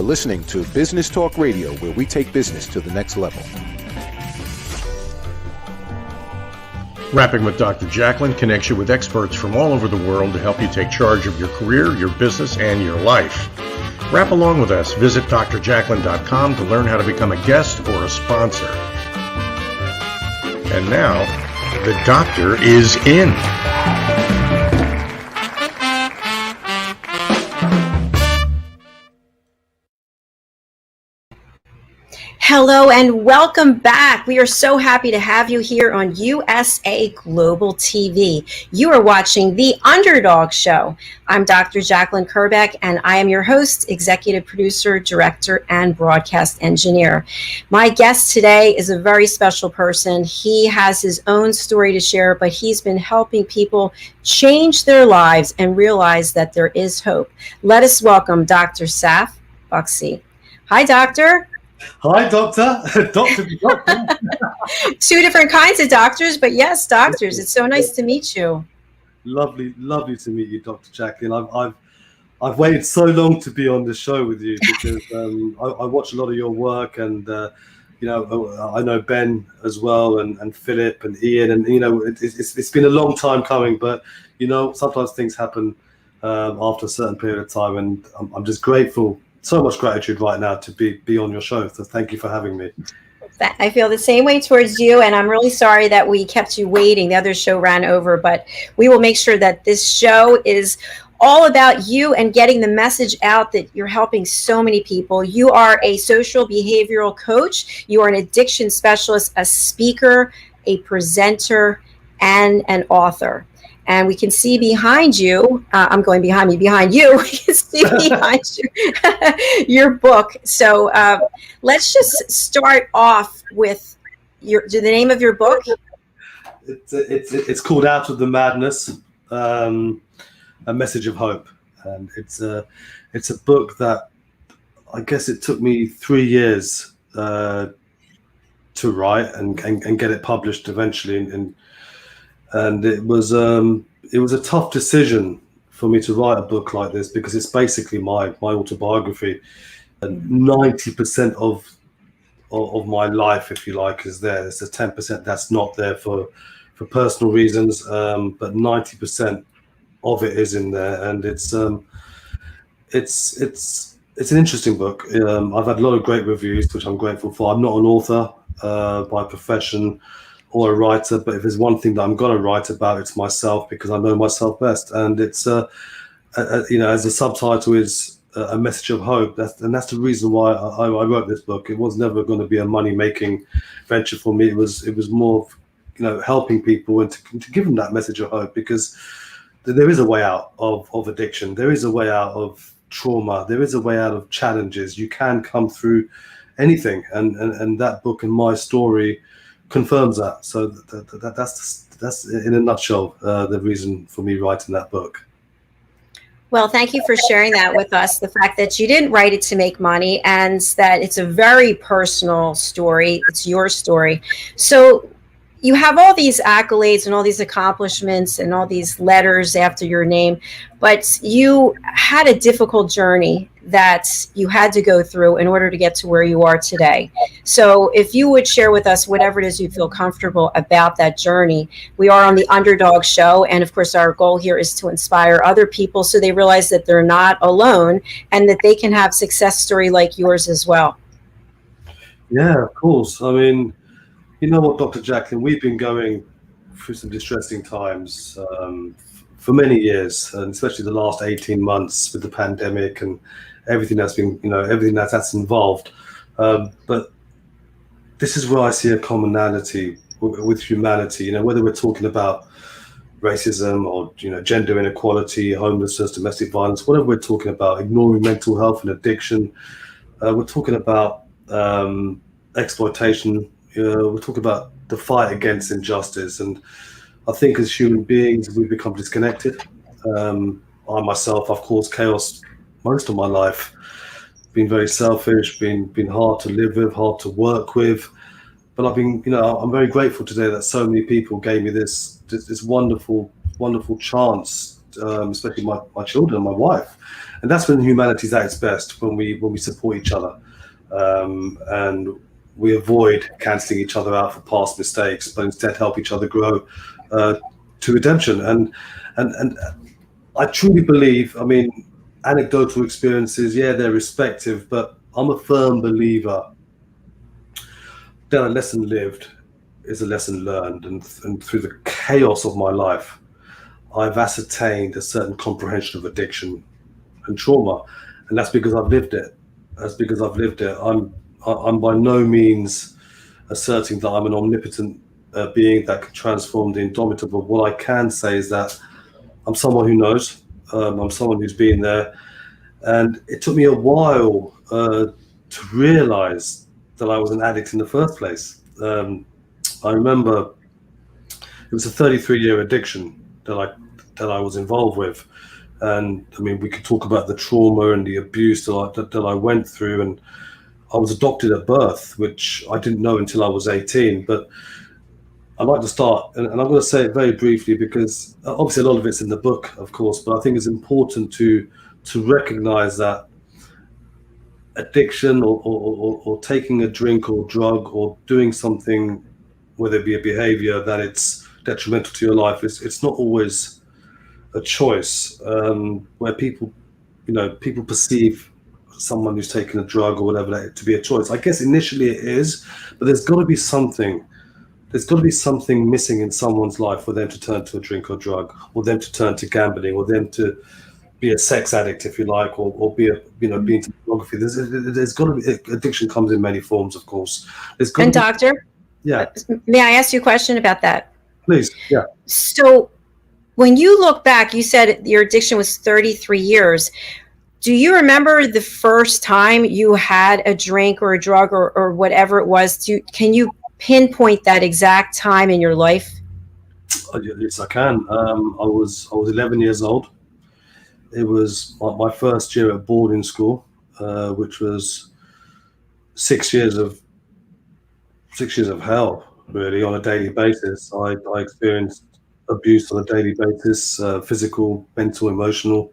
You're listening to Business Talk Radio, where we take business to the next level. Rapping with Dr. Jacalyn connects you with experts from all over the world to help you take charge of your career, your business, and your life. Rap along with us. Visit drjacalyn.com to learn how to become a guest or a sponsor. And now, the doctor is in. Hello and welcome back. We are so happy to have you here on USA Global TV. You are watching the Underdog Show. I'm Dr. Jacalyn Kerbeck, and I am your host, executive producer, director, and broadcast engineer. My guest today is a very special person. He has his own story to share, but he's been helping people change their lives and realize that there is hope. Let us welcome Dr. Saf Buxy. Hi, doctor. Hi, doctor. Doctor. Two different kinds of doctors, but yes, doctors. It's so nice to meet you. Lovely to meet you, Dr. Jacalyn. I've waited so long to be on the show with you because I watch a lot of your work, and I know Ben as well, and Philip and Ian, and it's been a long time coming, but sometimes things happen after a certain period of time, and I'm just grateful. So much gratitude right now to be on your show. So thank you for having me. I feel the same way towards you, and I'm really sorry that we kept you waiting. The other show ran over, but we will make sure that this show is all about you and getting the message out that you're helping so many people. You are a social behavioral coach. You are an addiction specialist, a speaker, a presenter, and an author. And we can see behind you, I'm going behind you, we can see behind you your book. So let's just start off with the name of your book. It's called Out of the Madness, A Message of Hope. And it's a book that I guess it took me 3 years to write and get it published eventually. And it was a tough decision for me to write a book like this because it's basically my autobiography. And 90% of my life, if you like, is there. There's a 10% that's not there for personal reasons, but 90% of it is in there. And it's an interesting book. I've had a lot of great reviews, which I'm grateful for. I'm not an author by profession or a writer, but if there's one thing that I'm going to write about, it's myself, because I know myself best. And it's, as the subtitle is A Message of Hope, that's the reason why I wrote this book. It was never going to be a money-making venture for me. It was more of, helping people and to give them that message of hope, because there is a way out of addiction. There is a way out of trauma. There is a way out of challenges. You can come through anything. And that book and my story confirms that. So that's in a nutshell the reason for me writing that book. Well, thank you for sharing that with us. The fact that you didn't write it to make money, and that it's a very personal story. It's your story. So you have all these accolades and all these accomplishments and all these letters after your name, but you had a difficult journey that you had to go through in order to get to where you are today. So if you would share with us whatever it is you feel comfortable about that journey. We are on the Underdog Show, and of course our goal here is to inspire other people so they realize that they're not alone and that they can have success story like yours as well. Yeah, of course. I mean, you know what, Dr. Jacalyn, we've been going through some distressing times for many years, and especially the last 18 months with the pandemic and everything that's been, everything that's involved. But this is where I see a commonality with humanity, whether we're talking about racism or, gender inequality, homelessness, domestic violence, whatever we're talking about, ignoring mental health and addiction. We're talking about exploitation. We're talking about the fight against injustice. And I think as human beings, we've become disconnected. I myself, I've caused chaos most of my life, been very selfish, been hard to live with, hard to work with. But I've been, I'm very grateful today that so many people gave me this wonderful chance especially my children and my wife. And that's when humanity's at its best, when we support each other, and we avoid cancelling each other out for past mistakes, but instead help each other grow to redemption. And I truly believe, I mean, anecdotal experiences, yeah, they're respective, but I'm a firm believer that a lesson lived is a lesson learned. And through the chaos of my life, I've ascertained a certain comprehension of addiction and trauma. And that's because I've lived it. I'm by no means asserting that I'm an omnipotent being that can transform the indomitable. What I can say is that I'm someone who knows. I'm someone who's been there. And it took me a while to realize that I was an addict in the first place. I remember it was a 33-year addiction that I was involved with. And I mean, we could talk about the trauma and the abuse that I went through. And I was adopted at birth, which I didn't know until I was 18. But I'd like to start, and I'm going to say it very briefly because obviously a lot of it's in the book, of course, but I think it's important to recognize that addiction or taking a drink or drug or doing something, whether it be a behavior that it's detrimental to your life, it's not always a choice, where people perceive someone who's taken a drug or whatever to be a choice. I guess initially it is, but there's got to be something missing in someone's life for them to turn to a drink or drug, or them to turn to gambling, or them to be a sex addict, if you like, or be be into pornography. There's got to be, addiction comes in many forms, of course. And doctor, yeah, may I ask you a question about that? Please, yeah. So when you look back, you said your addiction was 33 years. Do you remember the first time you had a drink or a drug or whatever it was? Can you pinpoint that exact time in your life? Yes, I can. I was 11 years old. It was my first year at boarding school, which was 6 years of hell, really, on a daily basis. I experienced abuse on a daily basis, physical, mental, emotional,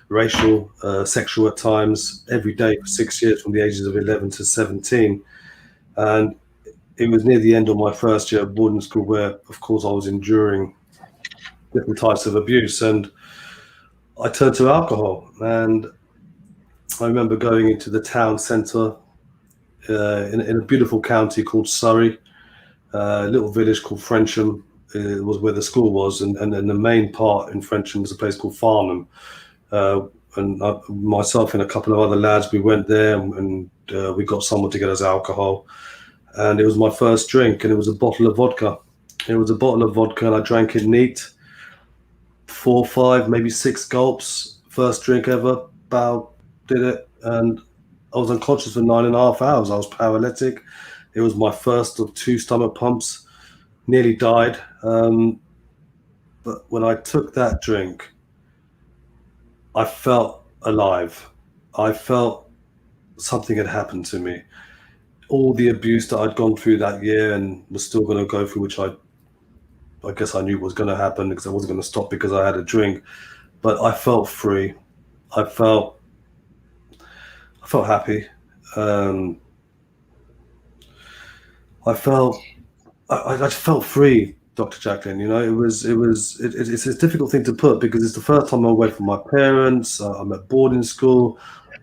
racial, sexual at times, every day for 6 years, from the ages of 11 to 17. And it was near the end of my first year at boarding school where, of course, I was enduring different types of abuse. And I turned to alcohol. And I remember going into the town centre in a beautiful county called Surrey, a little village called Frensham. It was where the school was. And the main part in Frensham was a place called Farnham. And myself and a couple of other lads, we went there and we got someone to get us alcohol. And it was my first drink, and it was a bottle of vodka. And I drank it neat. 4, 5, maybe 6 gulps. First drink ever. Did it. And I was unconscious for 9.5 hours. I was paralytic. It was my first of 2 stomach pumps. Nearly died. But when I took that drink, I felt alive. I felt something had happened to me. All the abuse that I'd gone through that year and was still going to go through, which I guess I knew was going to happen because I wasn't going to stop because I had a drink. But I felt free. I felt happy. I felt free, Dr. Jacalyn. You know, it's a difficult thing to put because it's the first time I'm away from my parents. I'm at boarding school.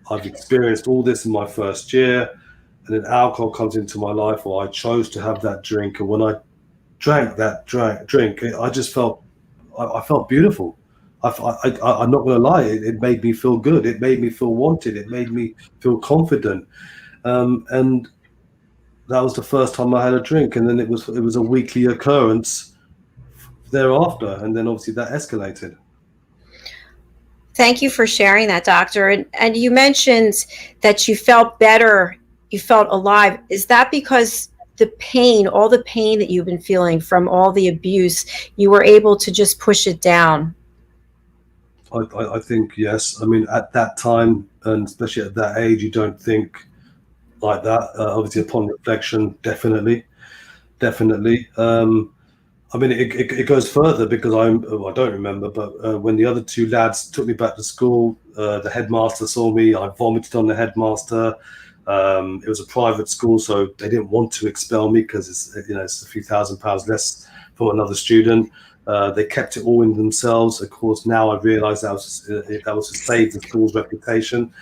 I've experienced all this in my first year. And then alcohol comes into my life, or I chose to have that drink. And when I drank that drink, I just felt, I felt beautiful. I'm not going to lie, it made me feel good. It made me feel wanted. It made me feel confident. And that was the first time I had a drink. And then it was a weekly occurrence thereafter. And then obviously that escalated. Thank you for sharing that, doctor. And you mentioned that you felt better. You felt alive. Is that because the pain, all the pain that you've been feeling from all the abuse, you were able to just push it down? I think, yes. I mean, at that time, and especially at that age, you don't think like that. Obviously, upon reflection, definitely. I mean, it goes further because I don't remember, but when the other two lads took me back to school, the headmaster saw me. I vomited on the headmaster. It was a private school, so they didn't want to expel me because it's a few £1,000s less for another student. They kept it all in themselves. Of course, now I realise that was to save the school's reputation.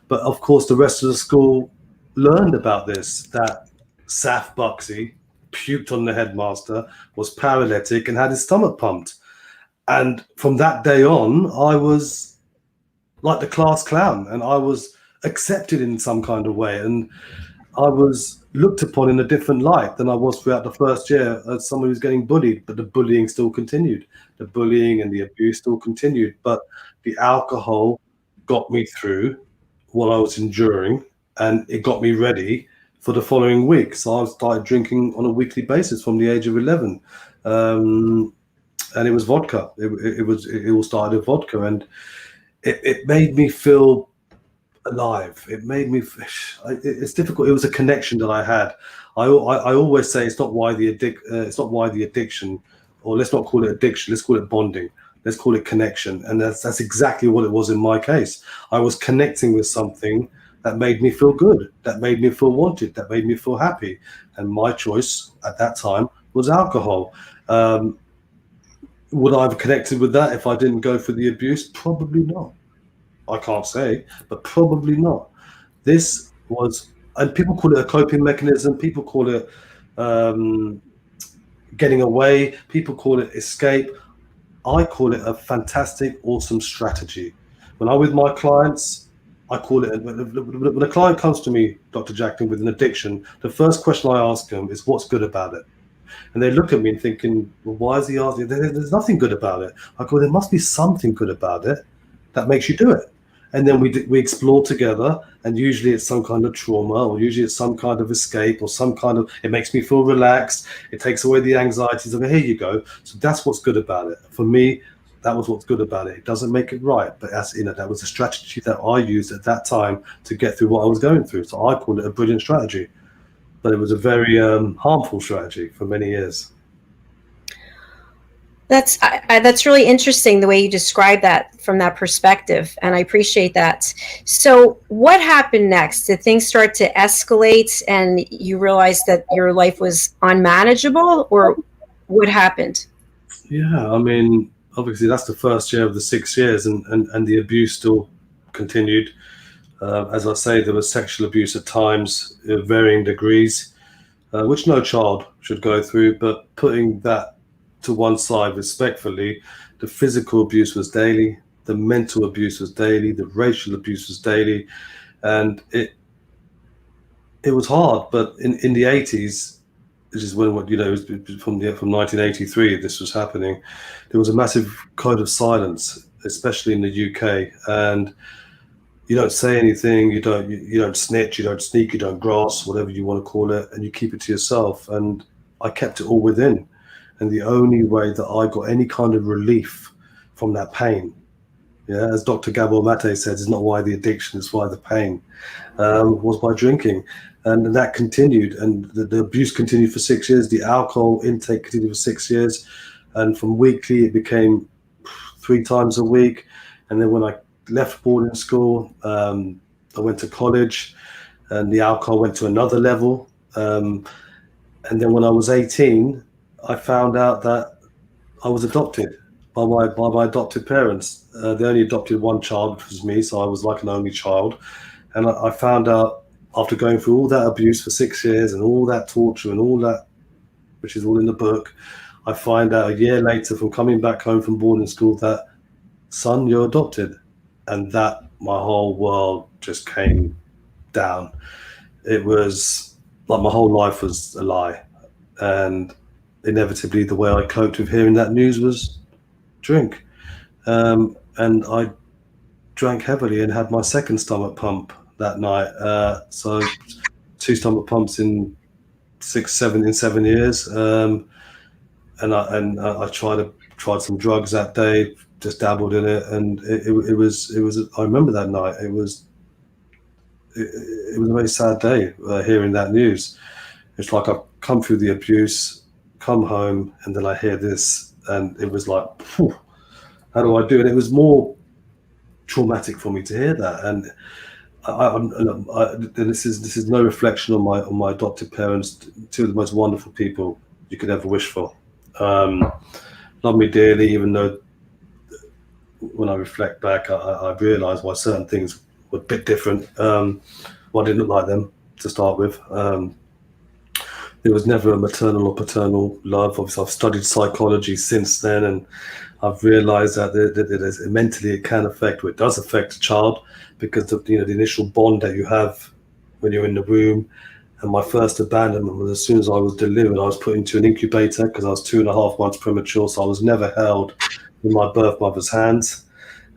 But of course, the rest of the school learned about this. That Saf Buxy puked on the headmaster, was paralytic, and had his stomach pumped. And from that day on, I was like the class clown, and I was accepted in some kind of way, and I was looked upon in a different light than I was throughout the first year as someone who's getting bullied. But the bullying still continued. The bullying and the abuse still continued. But the alcohol got me through what I was enduring, and it got me ready for the following week. So I started drinking on a weekly basis from the age of 11, and it was vodka. It all started with vodka, and it made me feel alive. It made me. It's difficult. It was a connection that I had. I always say it's not why the addiction, or let's not call it addiction. Let's call it bonding. Let's call it connection, and that's exactly what it was in my case. I was connecting with something that made me feel good, that made me feel wanted, that made me feel happy. And my choice at that time was alcohol. Would I have connected with that if I didn't go for the abuse? Probably not. I can't say, but probably not. This was, and people call it a coping mechanism, people call it getting away, people call it escape. I call it a fantastic, awesome strategy. When I'm with my clients, I call it, when a client comes to me, Dr. Jacalyn, with an addiction, the first question I ask them is, what's good about it? And they look at me and thinking, well, why is he asking? There's nothing good about it. I go, there must be something good about it that makes you do it. And then we explore together, and usually it's some kind of trauma, or usually it's some kind of escape, or some kind of, it makes me feel relaxed. It takes away the anxieties. I go, here you go. So that's what's good about it. For me, that was what's good about it. It doesn't make it right, but that was a strategy that I used at that time to get through what I was going through. So I called it a brilliant strategy, but it was a very harmful strategy for many years. That's really interesting the way you describe that from that perspective, and I appreciate that. So what happened next? Did things start to escalate and you realized that your life was unmanageable, or what happened? Yeah, I mean, obviously that's the first year of the 6 years, and the abuse still continued. As I say, there was sexual abuse at times, varying degrees, which no child should go through, but putting that to one side respectfully, the physical abuse was daily, the mental abuse was daily, the racial abuse was daily, and it was hard. But in the 80s, which is when from 1983 this was happening, there was a massive code of silence, especially in the UK, and you don't say anything, you don't snitch, you don't sneak, you don't grass, whatever you want to call it, and you keep it to yourself. And I kept it all within. And the only way that I got any kind of relief from that pain, as Dr. Gabor Mate says, it's not why the addiction, it's why the pain, was by drinking. And that continued, and the abuse continued for 6 years. The alcohol intake continued for 6 years. And from weekly, it became 3 times a week. And then when I left boarding school, I went to college, and the alcohol went to another level. And then when I was 18, I found out that I was adopted by my adopted parents. They only adopted one child, which was me, so I was like an only child. And I found out, after going through all that abuse for 6 years and all that torture and all that, which is all in the book, I find out a year later from coming back home from boarding school that, son, you're adopted. And that my whole world just came down. It was like my whole life was a lie. And inevitably the way I coped with hearing that news was drink. And I drank heavily and had my second stomach pump that night. So 2 stomach pumps in 7 years. And I tried some drugs that day, just dabbled in it, and it was I remember that night. It was a very sad day, hearing that news. It's like I've come through the abuse, come home, and then I hear this, and it was like, phew, how do I do it? It was more traumatic for me to hear that, and this is no reflection on my adopted parents, two of the most wonderful people you could ever wish for. Love me dearly, even though when I reflect back, I realise why certain things were a bit different. Well, I didn't look like them to start with. There was never a maternal or paternal love. Obviously, I've studied psychology since then, and I've realised that there's mentally it can affect, or it does affect a child, because the initial bond that you have when you're in the womb. And my first abandonment was as soon as I was delivered, I was put into an incubator because I was 2.5 months premature, so I was never held in my birth mother's hands.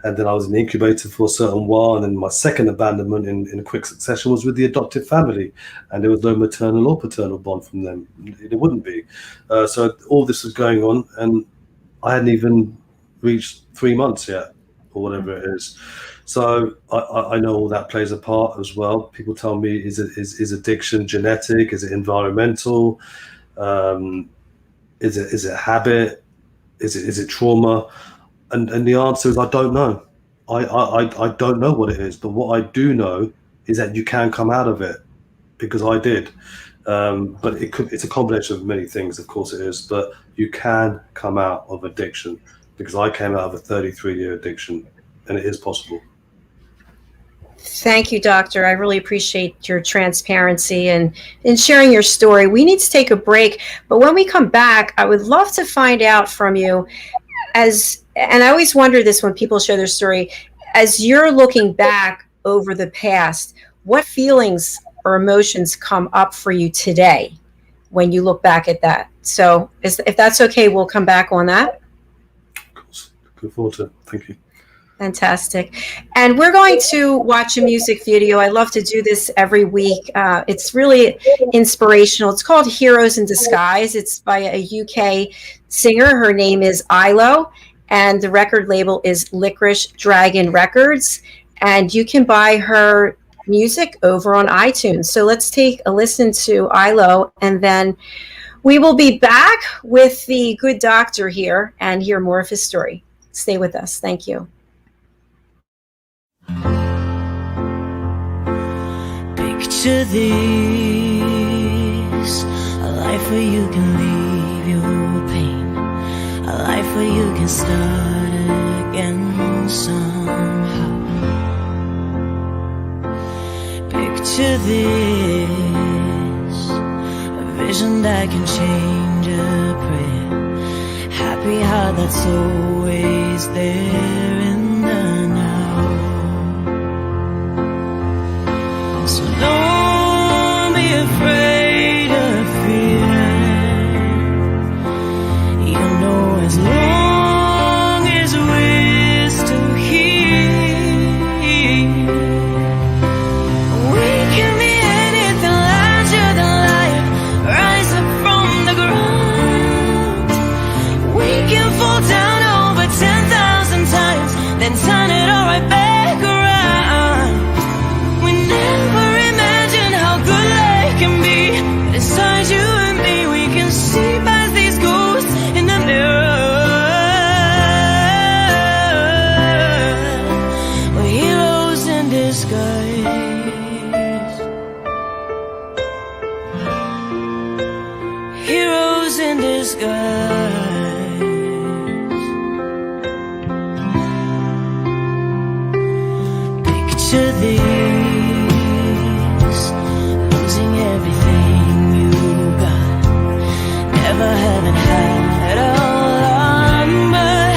And then I was in the incubator for a certain while, and then my second abandonment in a quick succession was with the adoptive family, and there was no maternal or paternal bond from them. There wouldn't be. So all this was going on, and I hadn't even reached 3 months yet, or whatever it is. So I know all that plays a part as well. People tell me, is addiction genetic? Is it environmental? Is it habit? Is it trauma? And the answer is I don't know. I don't know what it is. But what I do know is that you can come out of it, because I did. But it's a combination of many things, of course it is. But you can come out of addiction, because I came out of a 33-year addiction, and it is possible. Thank you, Doctor. I really appreciate your transparency and sharing your story. We need to take a break, but when we come back, I would love to find out from you, and I always wonder this when people share their story, as you're looking back over the past, what feelings or emotions come up for you today when you look back at that? So if that's okay, we'll come back on that. Of course. Look forward to it. Thank you. Fantastic. And we're going to watch a music video. I love to do this every week. It's really inspirational. It's called Heroes in Disguise. It's by a UK singer. Her name is Ilo, and the record label is Licorice Dragon Records. And you can buy her music over on iTunes. So let's take a listen to Ilo, and then we will be back with the good doctor here and hear more of his story. Stay with us. Thank you. Picture this, a life where you can leave your pain, a life where you can start again somehow. Picture this, a vision that can change a prayer, happy heart that's always there in the now. So don't be afraid of fear, you know, as long as we're still here, we can be anything larger than life, rise up from the ground. We can fall down over 10,000 times, then turn it all right back around. We never imagine how good life can be, but inside you and me we can see past these ghosts in the mirror. We're heroes in disguise, heroes in disguise. Picture this, losing everything you got, never having had a lot, but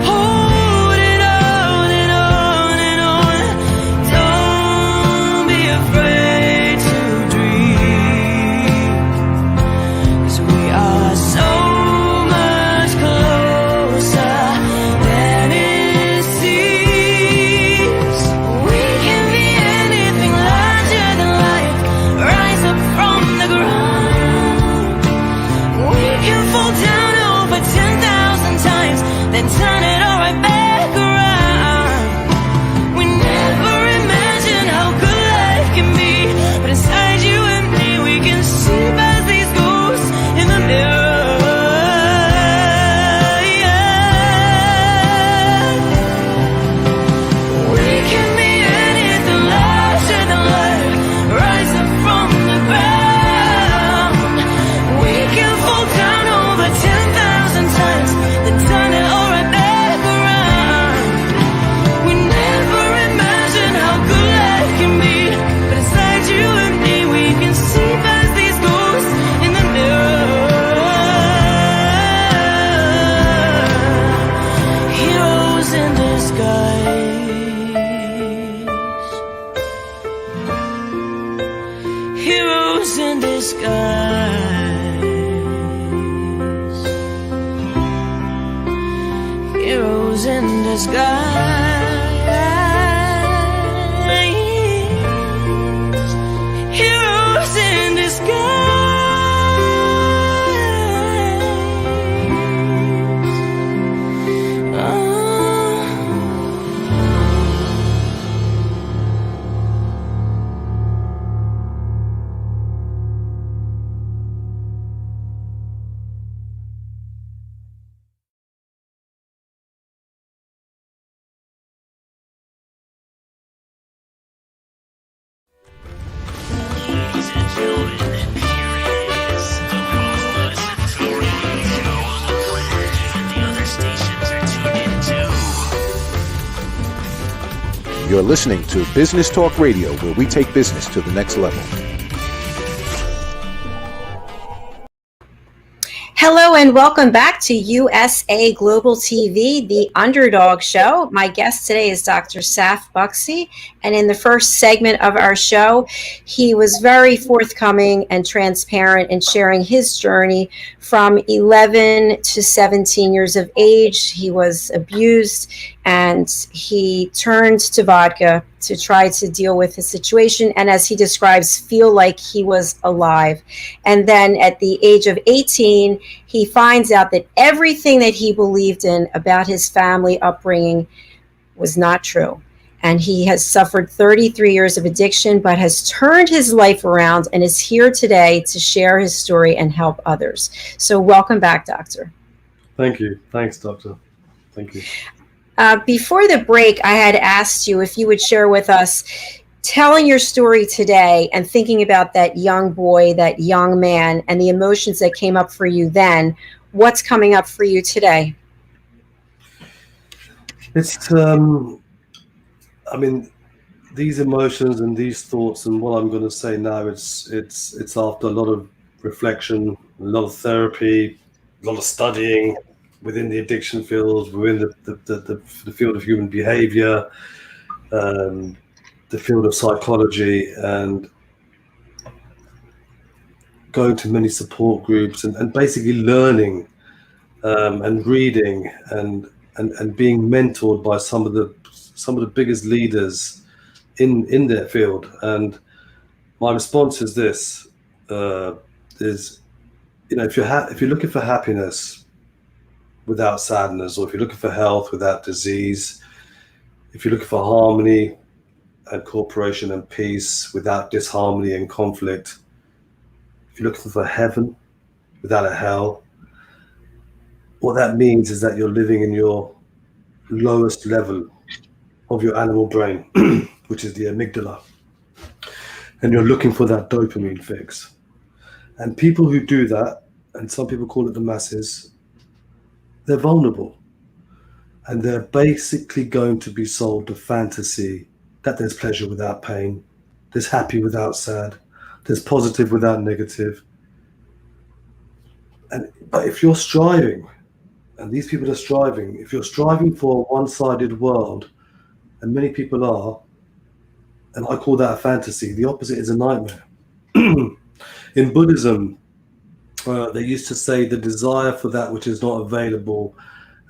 holding on and on and on. Don't be afraid to dream, 'cause we are so much closer than it seems. We can be heroes in disguise. Heroes in disguise. You're listening to Business Talk Radio, where we take business to the next level. Hello and welcome back to USA Global TV, the Underdog Show. My guest today is Dr. Saf Buxy, and in the first segment of our show, he was very forthcoming and transparent in sharing his journey from 11 to 17 years of age. He was abused and he turned to vodka to try to deal with his situation, and as he describes, feel like he was alive. And then at the age of 18, he finds out that everything that he believed in about his family upbringing was not true. And he has suffered 33 years of addiction, but has turned his life around and is here today to share his story and help others. So welcome back, Doctor. Thank you. Thanks, Doctor. Thank you. Before the break, I had asked you if you would share with us telling your story today and thinking about that young boy, that young man, and the emotions that came up for you then. What's coming up for you today? It's, I mean, these emotions and these thoughts and what I'm going to say now, it's after a lot of reflection, a lot of therapy, a lot of studying within the addiction field, within the field of human behavior, the field of psychology, and going to many support groups and basically learning and reading and being mentored by some of the biggest leaders in their field. And my response is this: if you're looking for happiness without sadness, or if you're looking for health without disease, if you're looking for harmony and cooperation and peace without disharmony and conflict, if you're looking for heaven without a hell, what that means is that you're living in your lowest level of your animal brain, which is the amygdala, and you're looking for that dopamine fix. And people who do that, and some people call it the masses, they're vulnerable, and they're basically going to be sold the fantasy that there's pleasure without pain, there's happy without sad, there's positive without negative. But if you're striving, and these people are striving, if you're striving for a one-sided world, and many people are, and I call that a fantasy, the opposite is a nightmare. In Buddhism, they used to say the desire for that which is not available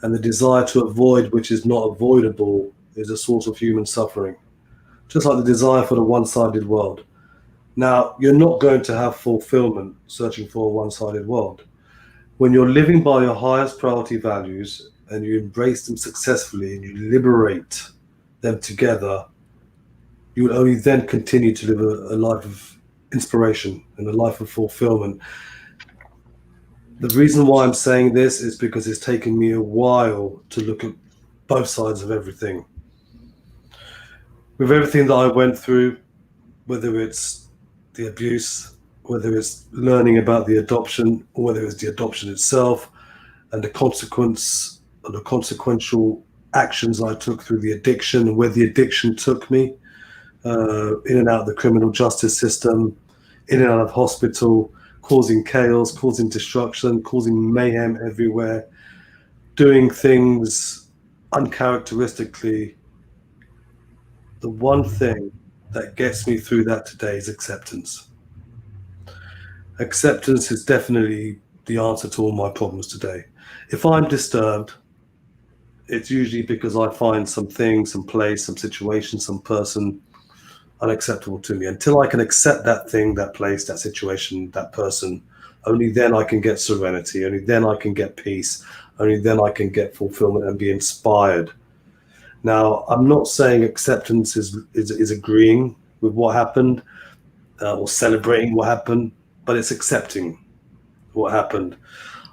and the desire to avoid which is not avoidable is a source of human suffering, just like the desire for the one-sided world. Now, you're not going to have fulfillment searching for a one-sided world. When you're living by your highest priority values and you embrace them successfully and you liberate them together, you will only then continue to live a life of inspiration and a life of fulfillment. The reason why I'm saying this is because it's taken me a while to look at both sides of everything. With everything that I went through, whether it's the abuse, whether it's learning about the adoption, or whether it's the adoption itself, and the consequence or the consequential actions I took through the addiction, and where the addiction took me, in and out of the criminal justice system, in and out of hospital, causing chaos, causing destruction, causing mayhem everywhere, doing things uncharacteristically. The one thing that gets me through that today is acceptance. Acceptance is definitely the answer to all my problems today. If I'm disturbed, it's usually because I find some thing, some place, some situation, some person unacceptable to me. Until I can accept that thing, that place, that situation, that person, only then I can get serenity. Only then I can get peace. Only then I can get fulfillment and be inspired. Now, I'm not saying acceptance is agreeing with what happened or celebrating what happened, but it's accepting what happened.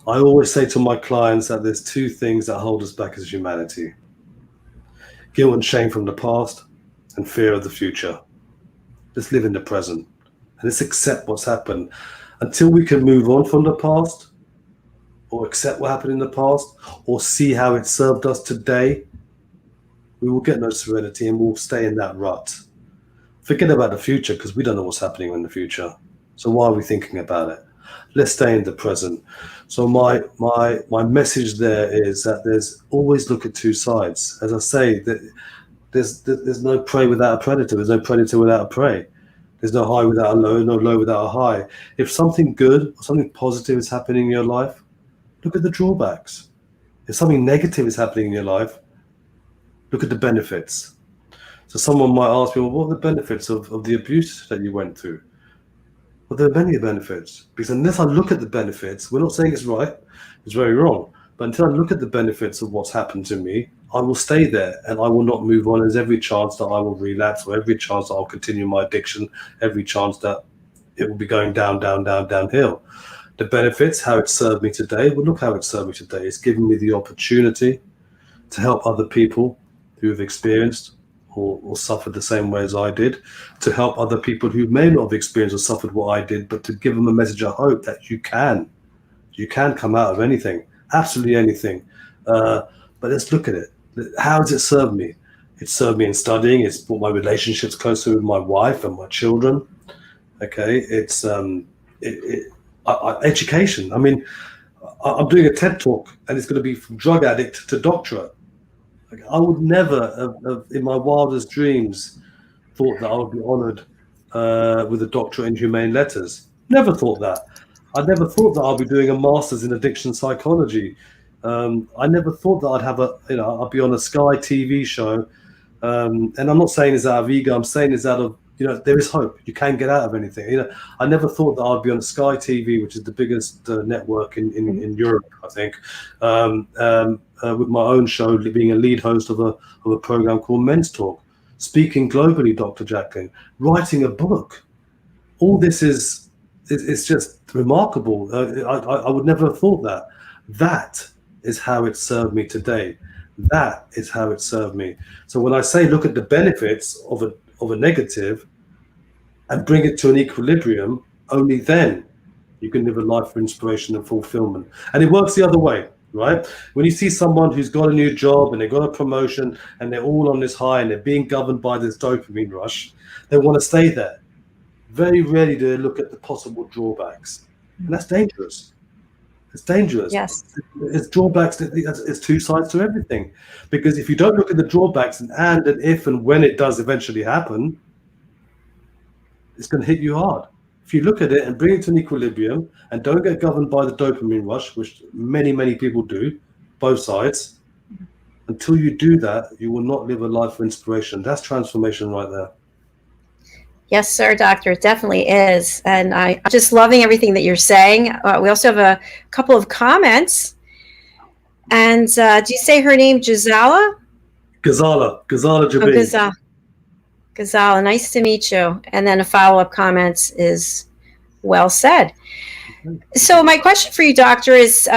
I always say to my clients that there's two things that hold us back as humanity: guilt and shame from the past and fear of the future. Let's live in the present and let's accept what's happened. Until we can move on from the past or accept what happened in the past or see how it served us today, we will get no serenity and we'll stay in that rut. Forget about the future, because we don't know what's happening in the future. So why are we thinking about it? Let's stay in the present. So my message there is that there's always look at two sides. As I say, that there's no prey without a predator. There's no predator without a prey. There's no high without a low, no low without a high. If something good or something positive is happening in your life, look at the drawbacks. If something negative is happening in your life, look at the benefits. So someone might ask me, well, what are the benefits of the abuse that you went through? Well, there are many benefits, because unless I look at the benefits, we're not saying it's right, it's very wrong, but until I look at the benefits of what's happened to me, I will stay there and I will not move on. There's every chance that I will relapse, or every chance that I'll continue my addiction, every chance that it will be going downhill. The benefits, how it served me today, well, look how it served me today. It's given me the opportunity to help other people who have experienced or suffered the same way as I did, to help other people who may not have experienced or suffered what I did, but to give them a message of hope that you can come out of anything, absolutely anything. But let's look at it. How does it serve me? It served me in studying. It's brought my relationships closer with my wife and my children. Okay, it's education. I mean, I'm doing a TED talk, and it's going to be from drug addict to doctorate. Like, I would never have, in my wildest dreams, thought that I would be honoured with a doctorate in humane letters. Never thought that. I never thought that I'd be doing a master's in addiction psychology. I never thought that I'd have I'd be on a Sky TV show. And I'm not saying this out of ego. I'm saying this out of, there is hope. You can get out of anything. I never thought that I'd be on Sky TV, which is the biggest network in Europe, I think, with my own show, being a lead host of a program called Men's Talk, speaking globally, Dr. Jacalyn, writing a book. All this is just remarkable. I would never have thought that. That is how it served me today. That is how it served me. So when I say look at the benefits of a negative and bring it to an equilibrium, only then you can live a life of inspiration and fulfillment. And it works the other way, right? When you see someone who's got a new job and they've got a promotion and they're all on this high and they're being governed by this dopamine rush, they want to stay there. Very rarely do they look at the possible drawbacks. And that's dangerous. It's dangerous. Yes. It's drawbacks. It's two sides to everything. Because if you don't look at the drawbacks and if and when it does eventually happen, it's going to hit you hard. If you look at it and bring it to an equilibrium and don't get governed by the dopamine rush, which many, many people do, both sides, until you do that, you will not live a life of inspiration. That's transformation right there. Yes, sir, doctor. It definitely is. And I'm just loving everything that you're saying. We also have a couple of comments. And do you say her name, Gisela? Ghazala Jabin. Oh, Ghazala, nice to meet you. And then a follow-up comment is, well said. So my question for you, doctor, is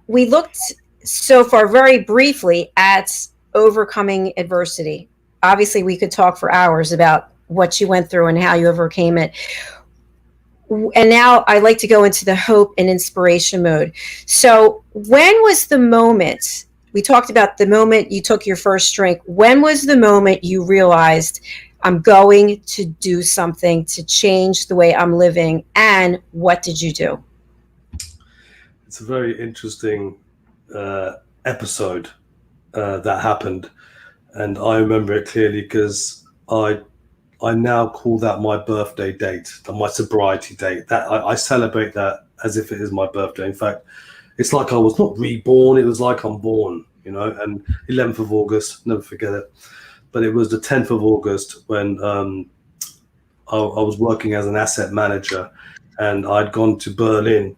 we looked so far very briefly at overcoming adversity. Obviously, we could talk for hours about what you went through and how you overcame it. And now I'd like to go into the hope and inspiration mode. So when was the moment, we talked about the moment you took your first drink, when was the moment you realized I'm going to do something to change the way I'm living, and what did you do? It's a very interesting episode that happened. And I remember it clearly because I now call that my birthday date, my sobriety date. That I celebrate that as if it is my birthday. In fact, it's like I was not reborn. It was like I'm born. you know, and 11th of August, never forget it. But it was the 10th of August when I was working as an asset manager, and I'd gone to Berlin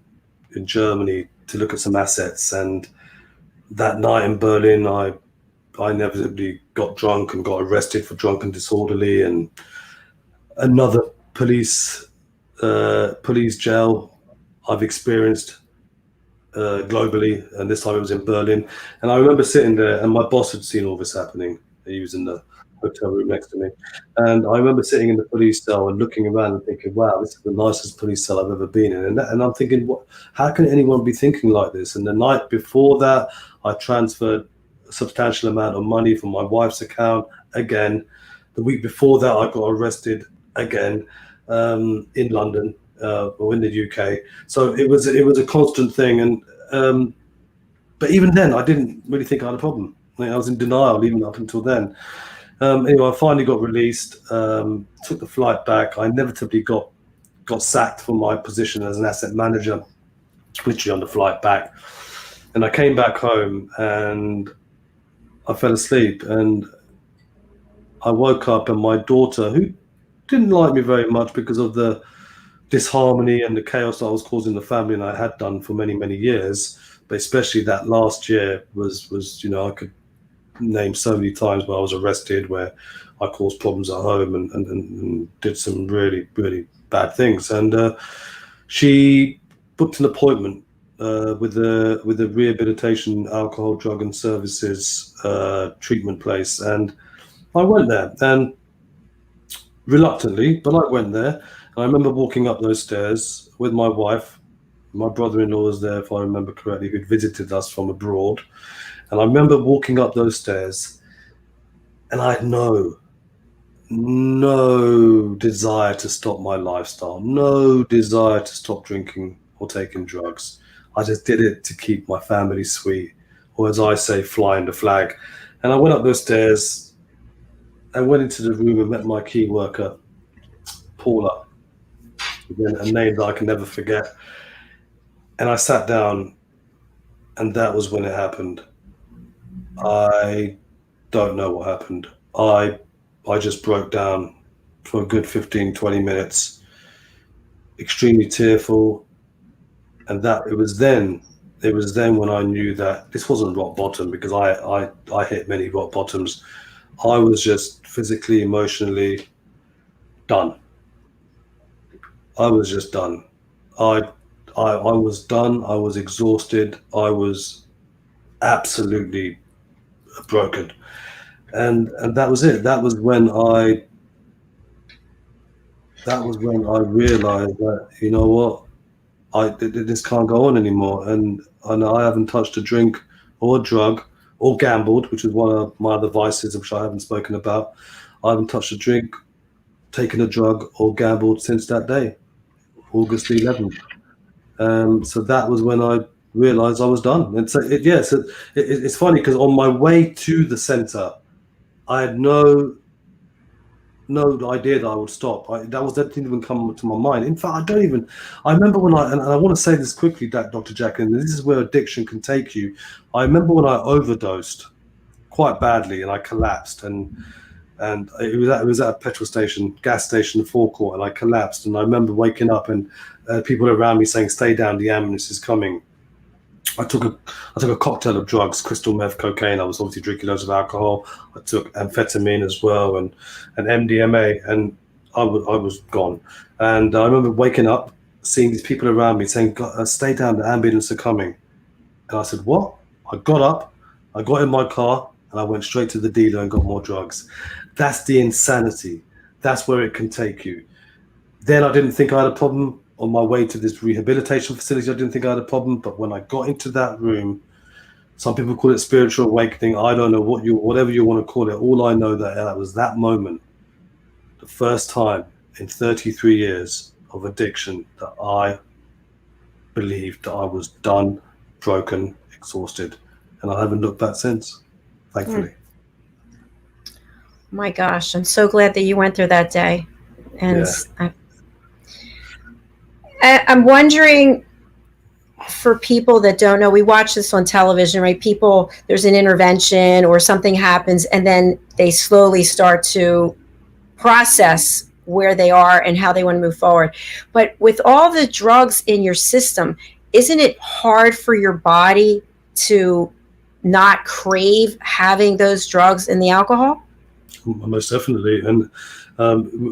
in Germany to look at some assets. And that night in Berlin, I inevitably got drunk and got arrested for drunk and disorderly, and another police jail I've experienced globally, and this time it was in Berlin. And I remember sitting there, and my boss had seen all this happening. He was in the hotel room next to me, and I remember sitting in the police cell and looking around and thinking, wow, this is the nicest police cell I've ever been in. And I'm thinking, how can anyone be thinking like this? And the night before that, I transferred a substantial amount of money from my wife's account again. The week before that, I got arrested again in London or in the UK. So it was a constant thing. And but even then, I didn't really think I had a problem. I was in denial even up until then. Anyway, I finally got released, took the flight back. I inevitably got sacked from my position as an asset manager, literally on the flight back. And I came back home and I fell asleep, and I woke up, and my daughter, who didn't like me very much because of the disharmony and the chaos that I was causing the family, and I had done for many, many years, but especially that last year was I could name so many times where I was arrested, where I caused problems at home and did some really, really bad things. And she booked an appointment with the rehabilitation, alcohol, drug and services treatment place, and I went there, and reluctantly, but I went there. And I remember walking up those stairs with my wife. My brother-in-law was there, if I remember correctly, who'd visited us from abroad. And I remember walking up those stairs, and I had no desire to stop my lifestyle, no desire to stop drinking or taking drugs. I just did it to keep my family sweet, or as I say, flying the flag. And I went up those stairs and went into the room and met my key worker, Paula, again, a name that I can never forget. And I sat down, and that was when it happened. I don't know what happened. I just broke down for a good 15, 20 minutes, extremely tearful. And it was then when I knew that this wasn't rock bottom, because I hit many rock bottoms. I was just physically, emotionally done. I was just done. I was done. I was exhausted. I was absolutely broken. And that was it. That was when I realized that, you know what, this can't go on anymore. And I haven't touched a drink or a drug or gambled, which is one of my other vices, which I haven't spoken about. I haven't touched a drink, taken a drug, or gambled since that day, August 11th. So that was when I realized I was done. And so it's funny, because on my way to the center, I had no idea that I would stop. That didn't even come to my mind. In fact, I remember when and I want to say this quickly, Dr. Jacalyn, this is where addiction can take you. I remember when I overdosed quite badly, and I collapsed, and it was at a petrol station, gas station, forecourt, and I collapsed. And I remember waking up and people around me saying, "Stay down, the ambulance is coming." I took a cocktail of drugs, crystal meth, cocaine. I was obviously drinking loads of alcohol. I took amphetamine as well, and MDMA, and I was gone. And I remember waking up, seeing these people around me saying, "Stay down, the ambulance are coming." And I said, "What?" I got up, I got in my car, and I went straight to the dealer and got more drugs. That's the insanity. That's where it can take you. Then I didn't think I had a problem. On my way to this rehabilitation facility, I didn't think I had a problem. But when I got into that room, some people call it spiritual awakening. I don't know whatever you want to call it. All I know that was that moment, the first time in 33 years of addiction, that I believed that I was done, broken, exhausted, and I haven't looked back since, thankfully. My gosh, I'm so glad that you went through that day. And I'm wondering, for people that don't know, we watch this on television, right? People, there's an intervention or something happens, and then they slowly start to process where they are and how they want to move forward. But with all the drugs in your system, isn't it hard for your body to not crave having those drugs and the alcohol? Most definitely. And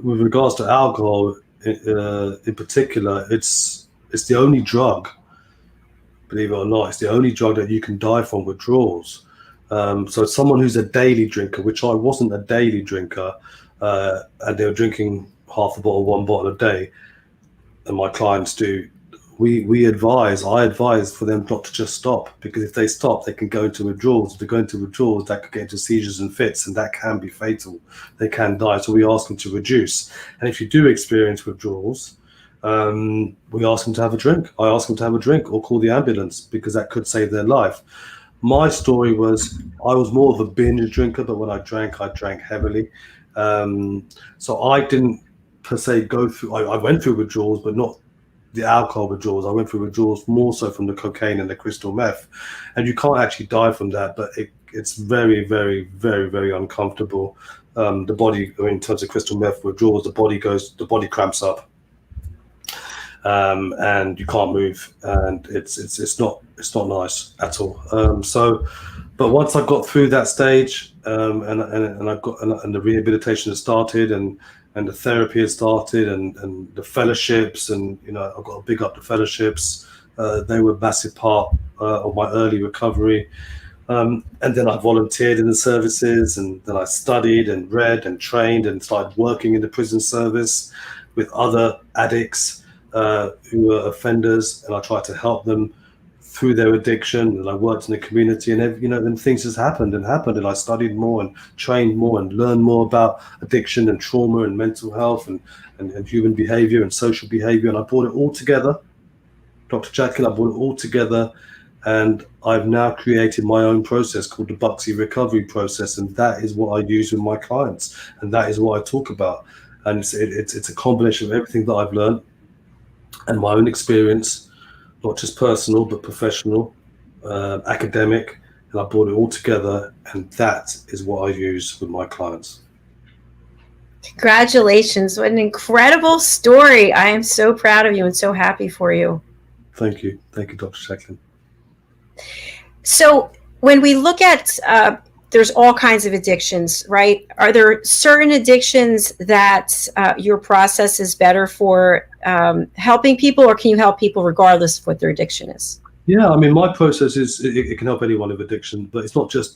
with regards to alcohol in particular, it's the only drug, believe it or not, it's the only drug that you can die from withdrawals. So someone who's a daily drinker, which I wasn't a daily drinker, and they were drinking half a bottle, one bottle a day, and my clients do, I advise for them not to just stop, because if they stop, they can go into withdrawals. If they go into withdrawals, that could get into seizures and fits, and that can be fatal. They can die. So we ask them to reduce. And if you do experience withdrawals, we ask them to have a drink. I ask them to have a drink or call the ambulance, because that could save their life. My story was, I was more of a binge drinker, but when I drank heavily. So I didn't per se go through, I went through withdrawals, but not the alcohol withdrawals. I went through withdrawals more so from the cocaine and the crystal meth. And you can't actually die from that, but it's very, very, very, very uncomfortable. The body, in terms of crystal meth withdrawals, the body cramps up. And you can't move, and it's not nice at all. But once I got through that stage, and I got and the rehabilitation had started, and the therapy had started, and the fellowships, and I've got to big up the fellowships. They were a massive part of my early recovery. And then I volunteered in the services, and then I studied and read and trained and started working in the prison service with other addicts who were offenders, and I tried to help them through their addiction. And I worked in the community, and then things just happened, and I studied more and trained more and learned more about addiction and trauma and mental health and human behavior and social behavior, and I brought it all together. Dr. Jacalyn, I brought it all together, and I've now created my own process called the Buxy Recovery Process, and that is what I use with my clients, and that is what I talk about. And it's a combination of everything that I've learned and my own experience, not just personal, but professional, academic, and I brought it all together, and that is what I use with my clients. Congratulations. What an incredible story. I am so proud of you and so happy for you. Thank you. Thank you, Dr. Jacalyn. So when we look at, there's all kinds of addictions, right? Are there certain addictions that your process is better for helping people, or can you help people regardless of what their addiction is? Yeah, I mean, my process is it can help anyone with addiction, but it's not just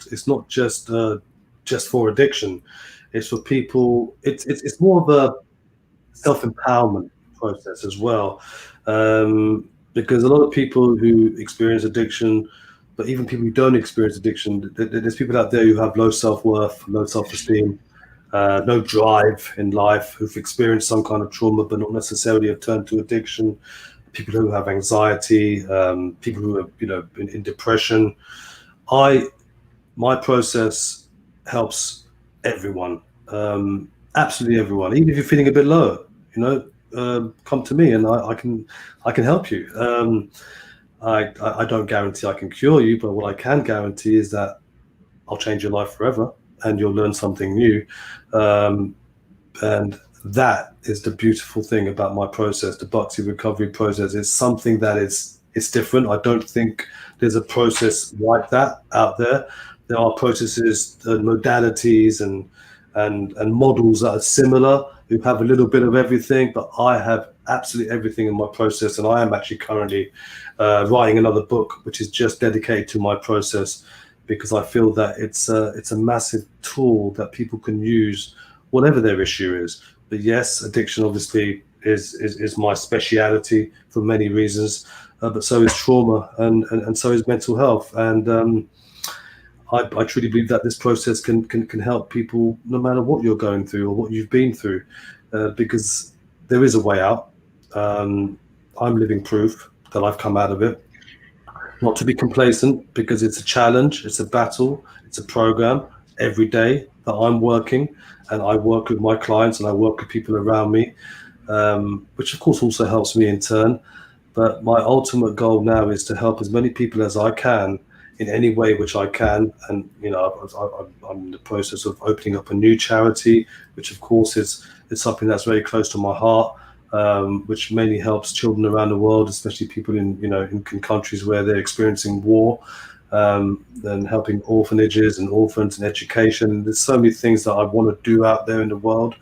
for addiction. It's for people. It's more of a self-empowerment process as well, because a lot of people who experience addiction, but even people who don't experience addiction, there's people out there who have low self-worth, low self-esteem, no drive in life, who've experienced some kind of trauma, but not necessarily have turned to addiction. People who have anxiety, people who are, in depression. My process helps everyone, absolutely everyone. Even if you're feeling a bit low, come to me, and I can help you. I don't guarantee I can cure you, but what I can guarantee is that I'll change your life forever, and you'll learn something new. And that is the beautiful thing about my process, the Buxy Recovery Process. It's something that it's different. I don't think there's a process like that out there. There are processes, modalities, and models that are similar, who have a little bit of everything, but I have absolutely everything in my process. And I am actually currently writing another book, which is just dedicated to my process, because I feel that it's a massive tool that people can use, whatever their issue is. But yes, addiction obviously is my speciality for many reasons, but so is trauma, and so is mental health. And I truly believe that this process can help people no matter what you're going through or what you've been through, because there is a way out. I'm living proof that I've come out of it. Not to be complacent, because it's a challenge, it's a battle, it's a program every day that I'm working, and I work with my clients and I work with people around me, which of course also helps me in turn. But my ultimate goal now is to help as many people as I can in any way which I can. And, you know, I'm in the process of opening up a new charity, which of course is something that's very close to my heart, which mainly helps children around the world, especially people in countries where they're experiencing war, and helping orphanages and orphans and education. There's so many things that I want to do out there in the world.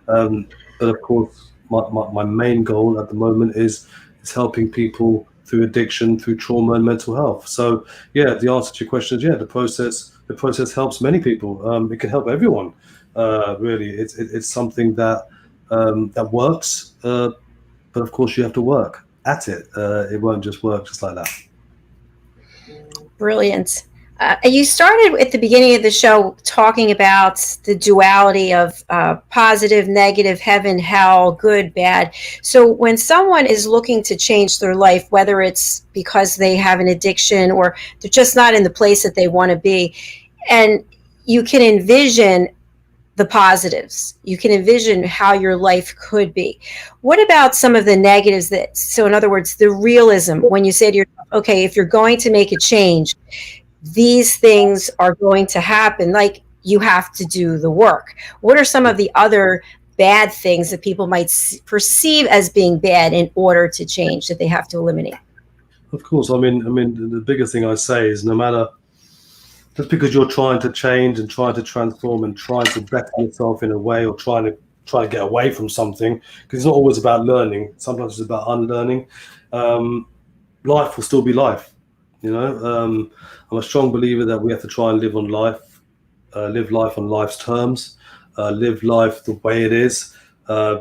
But of course, my main goal at the moment is helping people through addiction, through trauma and mental health. So yeah, the answer to your question is, yeah, the process helps many people. It can help everyone. Really, it's something that works. But of course, you have to work at it. It won't just work just like that. Brilliant. You started at the beginning of the show talking about the duality of positive, negative, heaven, hell, good, bad. So when someone is looking to change their life, whether it's because they have an addiction or they're just not in the place that they want to be, and you can envision the positives, you can envision how your life could be. What about some of the negatives so in other words, the realism, when you say to yourself, okay, if you're going to make a change, these things are going to happen, like you have to do the work. What are some of the other bad things that people might perceive as being bad in order to change that they have to eliminate? Of course, I mean, the biggest thing I say is, no matter, just because you're trying to change and trying to transform and trying to better yourself in a way, or trying to get away from something, because it's not always about learning. Sometimes it's about unlearning. Life will still be life. You know, I'm a strong believer that we have to try and live life on life's terms, live life the way it is,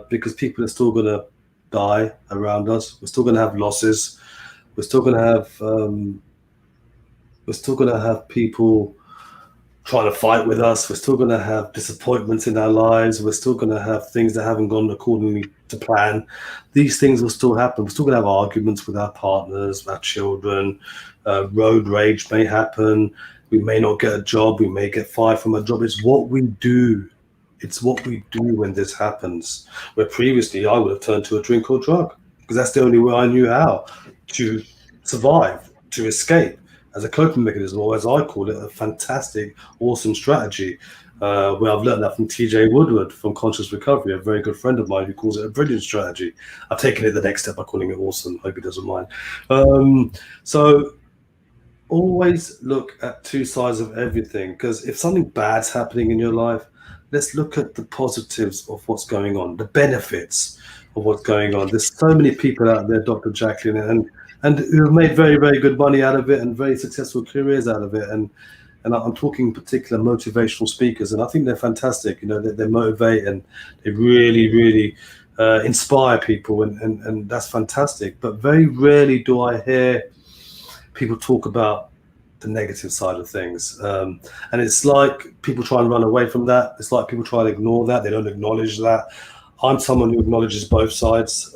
because people are still going to die around us. We're still going to have losses. We're still going to have people trying to fight with us. We're still going to have disappointments in our lives. We're still going to have things that haven't gone accordingly to plan. These things will still happen. We're still going to have arguments with our partners, our children. Road rage may happen. We may not get a job. We may get fired from a job. It's what we do. It's what we do when this happens. Where previously I would have turned to a drink or drug, because that's the only way I knew how to survive, to escape, as a coping mechanism, or as I call it, a fantastic, awesome strategy. Where I've learned that from TJ Woodward from Conscious Recovery, a very good friend of mine, who calls it a brilliant strategy. I've taken it the next step by calling it awesome. Hope he doesn't mind. So always look at two sides of everything, because if something bad's happening in your life, let's look at the positives of what's going on, the benefits of what's going on. There's so many people out there, Dr. Jacalyn, and who have made very, very good money out of it and very successful careers out of it. And I'm talking in particular motivational speakers, and I think they're fantastic. You know, they motivate and they really, really inspire people, and that's fantastic. But very rarely do I hear people talk about the negative side of things. And it's like people try and run away from that. It's like people try to ignore that. They don't acknowledge that. I'm someone who acknowledges both sides,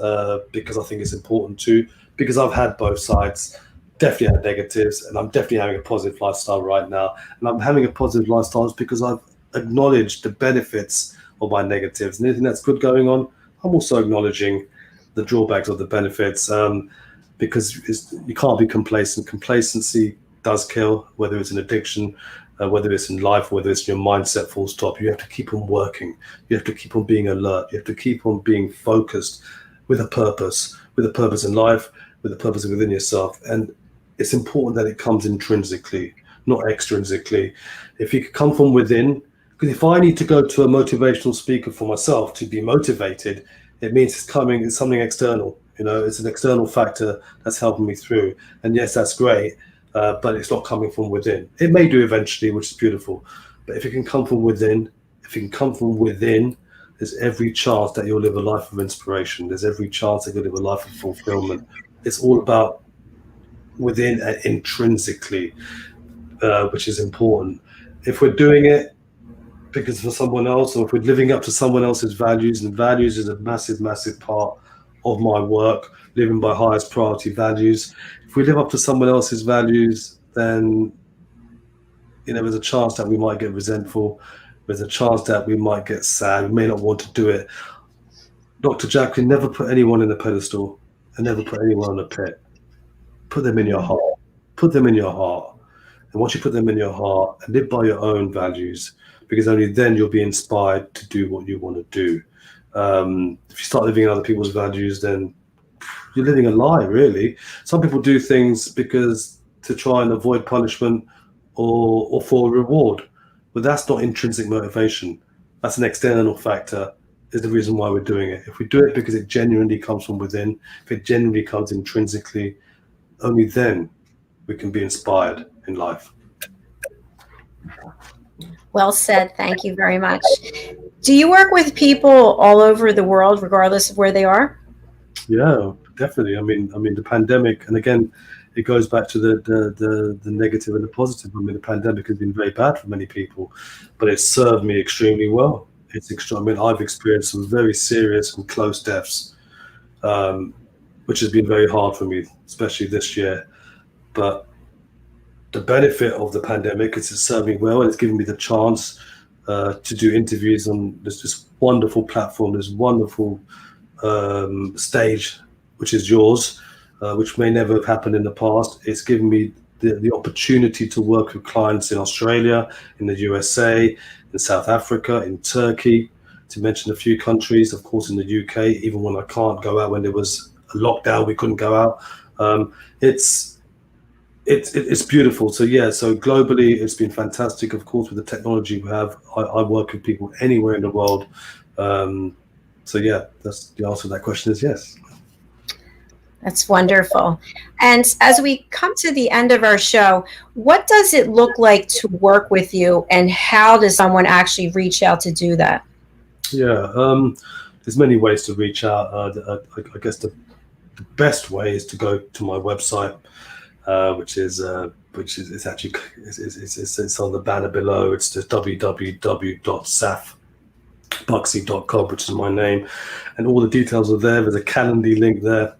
because I think it's important too, because I've had both sides. Definitely had negatives, and I'm definitely having a positive lifestyle right now. And I'm having a positive lifestyle because I've acknowledged the benefits of my negatives. And anything that's good going on, I'm also acknowledging the drawbacks of the benefits, because you can't be complacent. Complacency does kill, whether it's an addiction, whether it's in life, whether it's your mindset, full stop. You have to keep on working. You have to keep on being alert. You have to keep on being focused with a purpose in life, with a purpose within yourself. And it's important that it comes intrinsically, not extrinsically. If you could come from within, because if I need to go to a motivational speaker for myself to be motivated, it means it's something external. You know, it's an external factor that's helping me through. And yes, that's great, but it's not coming from within. It may do eventually, which is beautiful. But if it can come from within, there's every chance that you'll live a life of inspiration. There's every chance that you'll live a life of fulfillment. It's all about within and intrinsically, which is important. If we're doing it because for someone else, or if we're living up to someone else's values, and values is a massive, massive part of my work, living by highest priority values. If we live up to someone else's values, then there's a chance that we might get resentful. There's a chance that we might get sad. We may not want to do it. Dr. Jacalyn, never put anyone in a pedestal. and never put anyone in a pit. Put them in your heart. Put them in your heart. And once you put them in your heart, and live by your own values, because only then you'll be inspired to do what you want to do. If you start living in other people's values, then you're living a lie, really. Some people do things because to try and avoid punishment or for a reward, but that's not intrinsic motivation. That's an external factor, is the reason why we're doing it. If we do it because it genuinely comes from within, if it genuinely comes intrinsically, only then we can be inspired in life. Well said. Thank you very much. Do you work with people all over the world, regardless of where they are? Yeah, definitely. I mean, the pandemic, and again, it goes back to the negative and the positive. I mean, the pandemic has been very bad for many people, but it served me extremely well. I mean, I've experienced some very serious and close deaths, which has been very hard for me, especially this year. But the benefit of the pandemic is it's served me well, and it's given me the chance to do interviews on this wonderful platform, this wonderful stage, which is yours, which may never have happened in the past. It's given me the opportunity to work with clients in Australia, in the USA, in South Africa, in Turkey, to mention a few countries, of course, in the UK, even when I can't go out. When there was a lockdown, we couldn't go out. It's beautiful. So globally, it's been fantastic. Of course, with the technology we have, I work with people anywhere in the world. That's the answer to that question is yes. That's wonderful. And as we come to the end of our show, what does it look like to work with you, and how does someone actually reach out to do that? Yeah, there's many ways to reach out. I guess the best way is to go to my website, which is it's actually it's on the banner below. It's just www.safbuxy.com, which is my name, and all the details are there. There's a Calendly link there.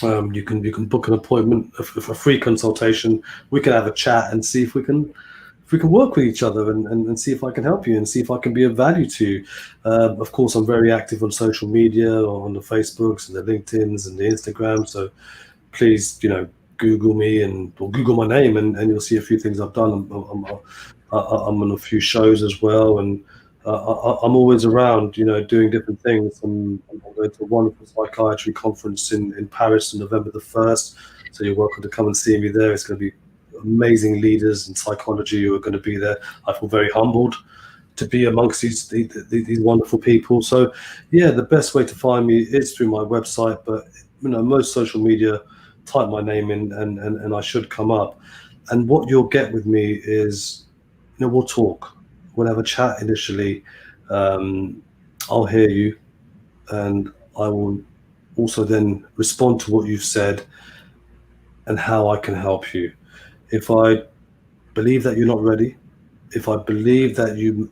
You can book an appointment, a free consultation. We can have a chat and see if we can work with each other and see if I can help you and see if I can be of value to you. Of course, I'm very active on social media, on the Facebooks and the LinkedIns and the Instagram. So please, Google me or Google my name, and you'll see a few things I've done. I'm on a few shows as well, and I'm always around, doing different things. I'm going to a wonderful psychiatry conference in Paris on November the 1st. So you're welcome to come and see me there. It's going to be amazing leaders in psychology who are going to be there. I feel very humbled to be amongst these wonderful people. So yeah, the best way to find me is through my website, but most social media, type my name in and I should come up. And what you'll get with me is, we'll talk. We'll have a chat initially. I'll hear you, and I will also then respond to what you've said and how I can help you. If I believe that you're not ready, if I believe that you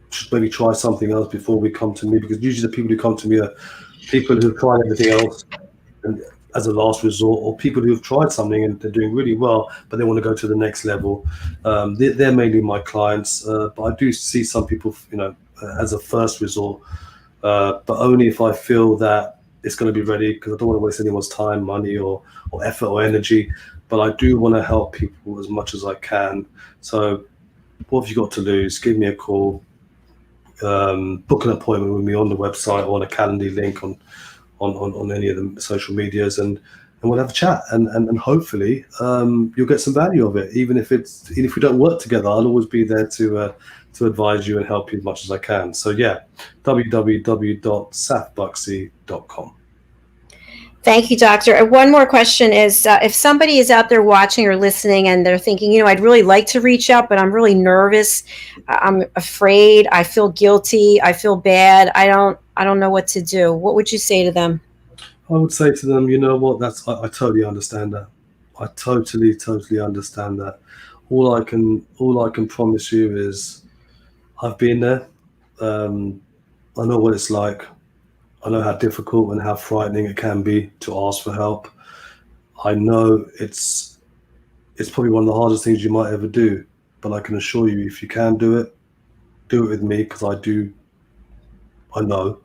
should maybe try something else before we come to me, because usually the people who come to me are people who've tried everything else and as a last resort, or people who've tried something and they're doing really well, but they want to go to the next level. They're mainly my clients, but I do see some people, as a first resort, but only if I feel that it's going to be ready, because I don't want to waste anyone's time, money, or effort or energy. But I do want to help people as much as I can. So what have you got to lose? Give me a call, book an appointment with me on the website or on a Calendly link on any of the social medias, and we'll have a chat, and hopefully you'll get some value of it. Even if we don't work together, I'll always be there to advise you and help you as much as I can. So yeah, www.safbuxy.com. Thank you, Doctor. One more question is, if somebody is out there watching or listening and they're thinking, I'd really like to reach out, but I'm really nervous, I'm afraid, I feel guilty, I feel bad, I don't know what to do. What would you say to them? I would say to them, I totally understand that. I totally understand that. All I can promise you is I've been there. I know what it's like. I know how difficult and how frightening it can be to ask for help. I know it's probably one of the hardest things you might ever do, but I can assure you, if you can do it with me, because I know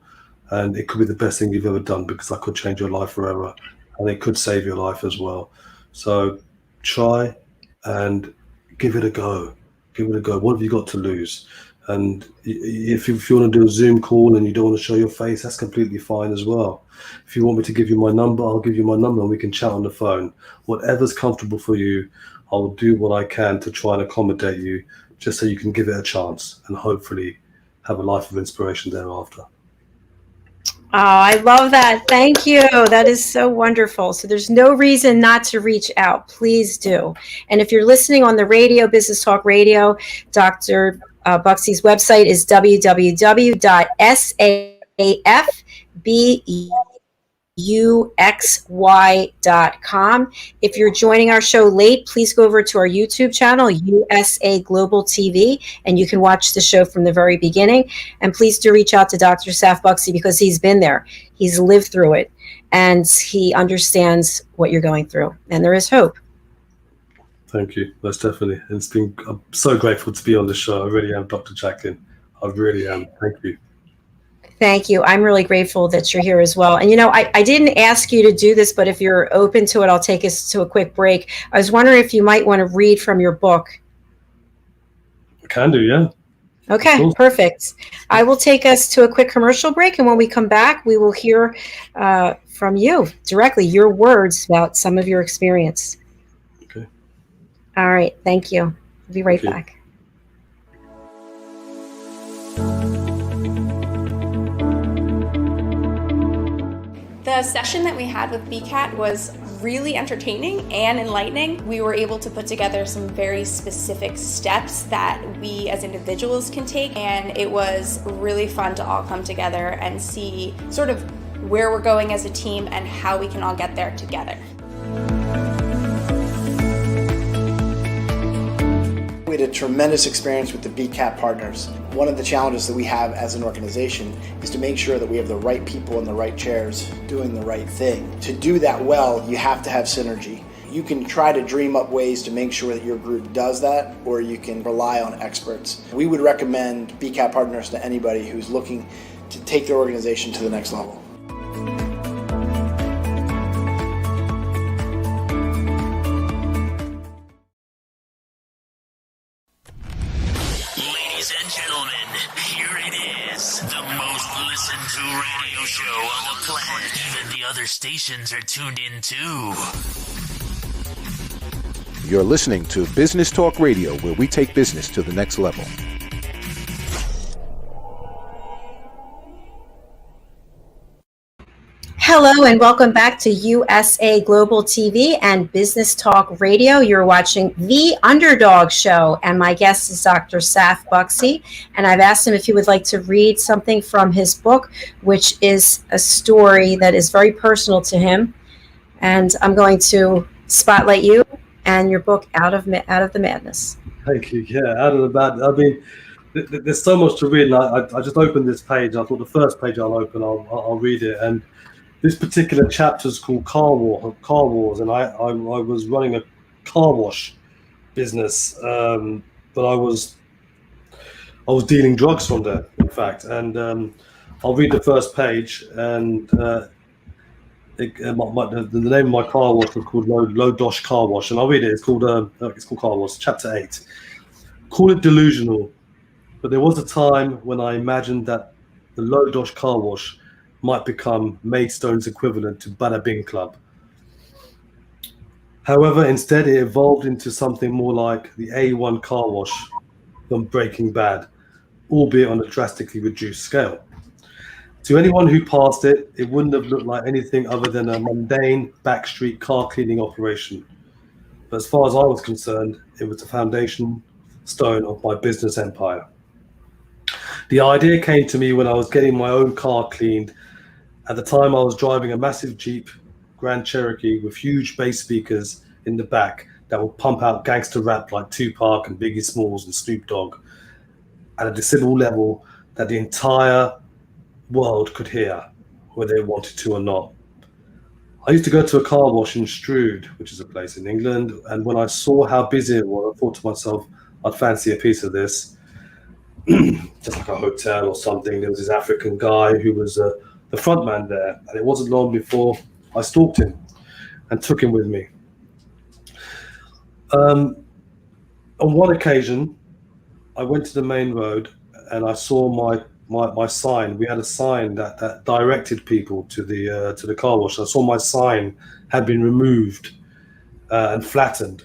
And it could be the best thing you've ever done, because I could change your life forever, and it could save your life as well. So try and give it a go. Give it a go. What have you got to lose? And if you want to do a Zoom call and you don't want to show your face, that's completely fine as well. If you want me to give you my number, I'll give you my number and we can chat on the phone. Whatever's comfortable for you, I will do what I can to try and accommodate you, just so you can give it a chance and hopefully have a life of inspiration thereafter. Oh, I love that. Thank you. That is so wonderful. So there's no reason not to reach out. Please do. And if you're listening on the radio, Business Talk Radio, Dr. Buxy's website is www.safbuxy.com. If you're joining our show late, please go over to our YouTube channel, USA Global TV, and you can watch the show from the very beginning. And please do reach out to Dr. Saf Buxy, because he's been there. He's lived through it, and he understands what you're going through, and there is hope. Thank you. Most definitely. I'm so grateful to be on the show. I really am, Dr. Jacalyn. I really am. Thank you. Thank you. I'm really grateful that you're here as well. And, you know, I didn't ask you to do this, but if you're open to it, I'll take us to a quick break. I was wondering if you might want to read from your book. I can do, yeah. Okay, perfect. I will take us to a quick commercial break, and when we come back, we will hear from you directly, your words about some of your experience. Okay. All right. Thank you. We'll be right back. The session that we had with BCAT was really entertaining and enlightening. We were able to put together some very specific steps that we as individuals can take, and it was really fun to all come together and see sort of where we're going as a team and how we can all get there together. We had a tremendous experience with the BCAT partners. One of the challenges that we have as an organization is to make sure that we have the right people in the right chairs doing the right thing. To do that well, you have to have synergy. You can try to dream up ways to make sure that your group does that, or you can rely on experts. We would recommend BCAT partners to anybody who's looking to take their organization to the next level. Stations are tuned in too. You're listening to Business Talk Radio, where we take business to the next level. Hello and welcome back to USA Global TV and Business Talk Radio. You're watching The Underdog Show, and my guest is Dr. Saf Buxy, and I've asked him if he would like to read something from his book, which is a story that is very personal to him. And I'm going to spotlight you and your book, Out of the Madness. Thank you. Yeah, Out of the Madness. I mean, there's so much to read, and I just opened this page. I thought the first page I'll open, I'll read it, and this particular chapter is called Car Wars, and I was running a car wash business, but I was dealing drugs from there, in fact. And I'll read the first page, and the name of my car wash was called Low Dosh Car Wash, and I'll read it. It's called Car Wash, Chapter 8. Call it delusional, but there was a time when I imagined that the Low Dosh Car Wash might become Maidstone's equivalent to Bada Bing Club. However, instead it evolved into something more like the A1 car wash from Breaking Bad, albeit on a drastically reduced scale. To anyone who passed it, it wouldn't have looked like anything other than a mundane backstreet car cleaning operation. But as far as I was concerned, it was the foundation stone of my business empire. The idea came to me when I was getting my own car cleaned. At the time, I was driving a massive Jeep Grand Cherokee with huge bass speakers in the back that would pump out gangster rap like Tupac and Biggie Smalls and Snoop Dogg at a decibel level that the entire world could hear, whether they wanted to or not. I used to go to a car wash in Strood, which is a place in England, and when I saw how busy it was, I thought to myself, I'd fancy a piece of this. Just like a hotel or something. There was this African guy who was the front man there, and it wasn't long before I stalked him and took him with me. On one occasion, I went to the main road and I saw my sign. We had a sign that directed people to the car wash. I saw my sign had been removed and flattened.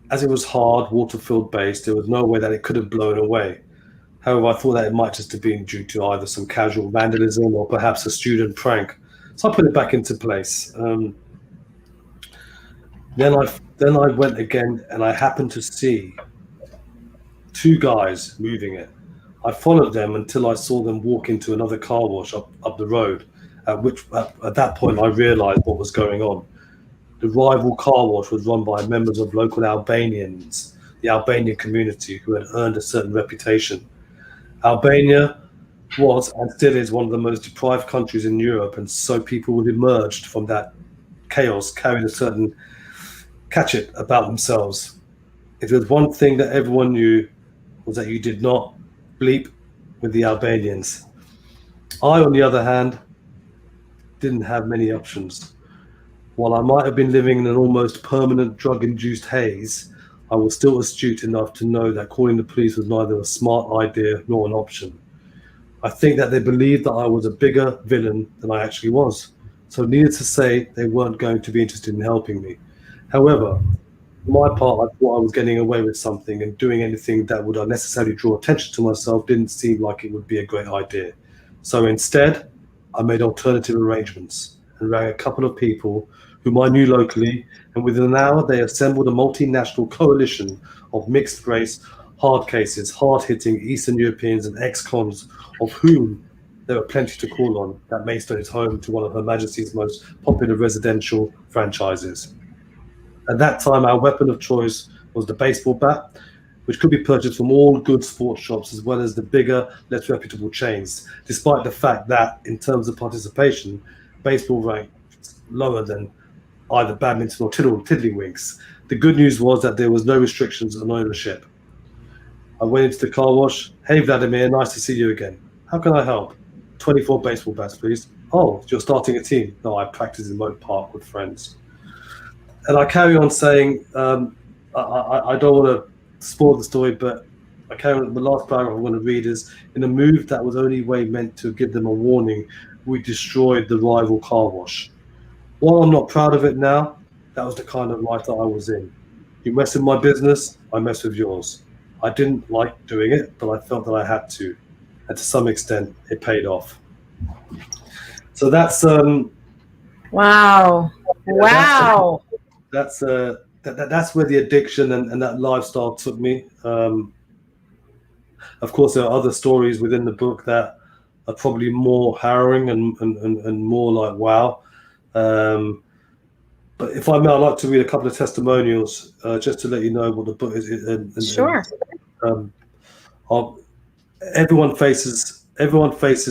As it was hard, water-filled base, there was no way that it could have blown away. However, I thought that it might just have been due to either some casual vandalism or perhaps a student prank. So I put it back into place. Then I went again, and I happened to see two guys moving it. I followed them until I saw them walk into another car wash up the road, at that point I realized what was going on. The rival car wash was run by members of local Albanians, the Albanian community, who had earned a certain reputation. Albania was and still is one of the most deprived countries in Europe, and so people would emerge from that chaos carrying a certain catch-it about themselves. If there was one thing that everyone knew, was that you did not bleep with the Albanians. I, on the other hand, didn't have many options. While I might have been living in an almost permanent drug-induced haze, I was still astute enough to know that calling the police was neither a smart idea nor an option. I think that they believed that I was a bigger villain than I actually was. So needless to say, they weren't going to be interested in helping me. However, for my part, I thought I was getting away with something, and doing anything that would unnecessarily draw attention to myself didn't seem like it would be a great idea. So instead, I made alternative arrangements and rang a couple of people whom I knew locally, and within an hour they assembled a multinational coalition of mixed-race, hard cases, hard-hitting Eastern Europeans and ex-cons, of whom there were plenty to call on, that Maidstone is home to one of Her Majesty's most popular residential franchises. At that time, our weapon of choice was the baseball bat, which could be purchased from all good sports shops as well as the bigger, less reputable chains, despite the fact that, in terms of participation, baseball ranked lower than either badminton or tiddlywinks. The good news was that there was no restrictions on ownership. I went into the car wash. Hey, Vladimir, nice to see you again. How can I help? 24 baseball bats, please. Oh, you're starting a team? No, I practice in Moat Park with friends. And I carry on saying, I don't want to spoil the story, but I carry on. The last paragraph I want to read is, in a move that was only way meant to give them a warning, we destroyed the rival car wash. While I'm not proud of it now, that was the kind of life that I was in. You mess with my business, I mess with yours. I didn't like doing it, but I felt that I had to. And to some extent, it paid off. So that's... Wow. Wow. That's where the addiction and that lifestyle took me. Of course, there are other stories within the book that are probably more harrowing and more like, wow. But if I may, I'd like to read a couple of testimonials just to let you know what the book is. Sure. Everyone faces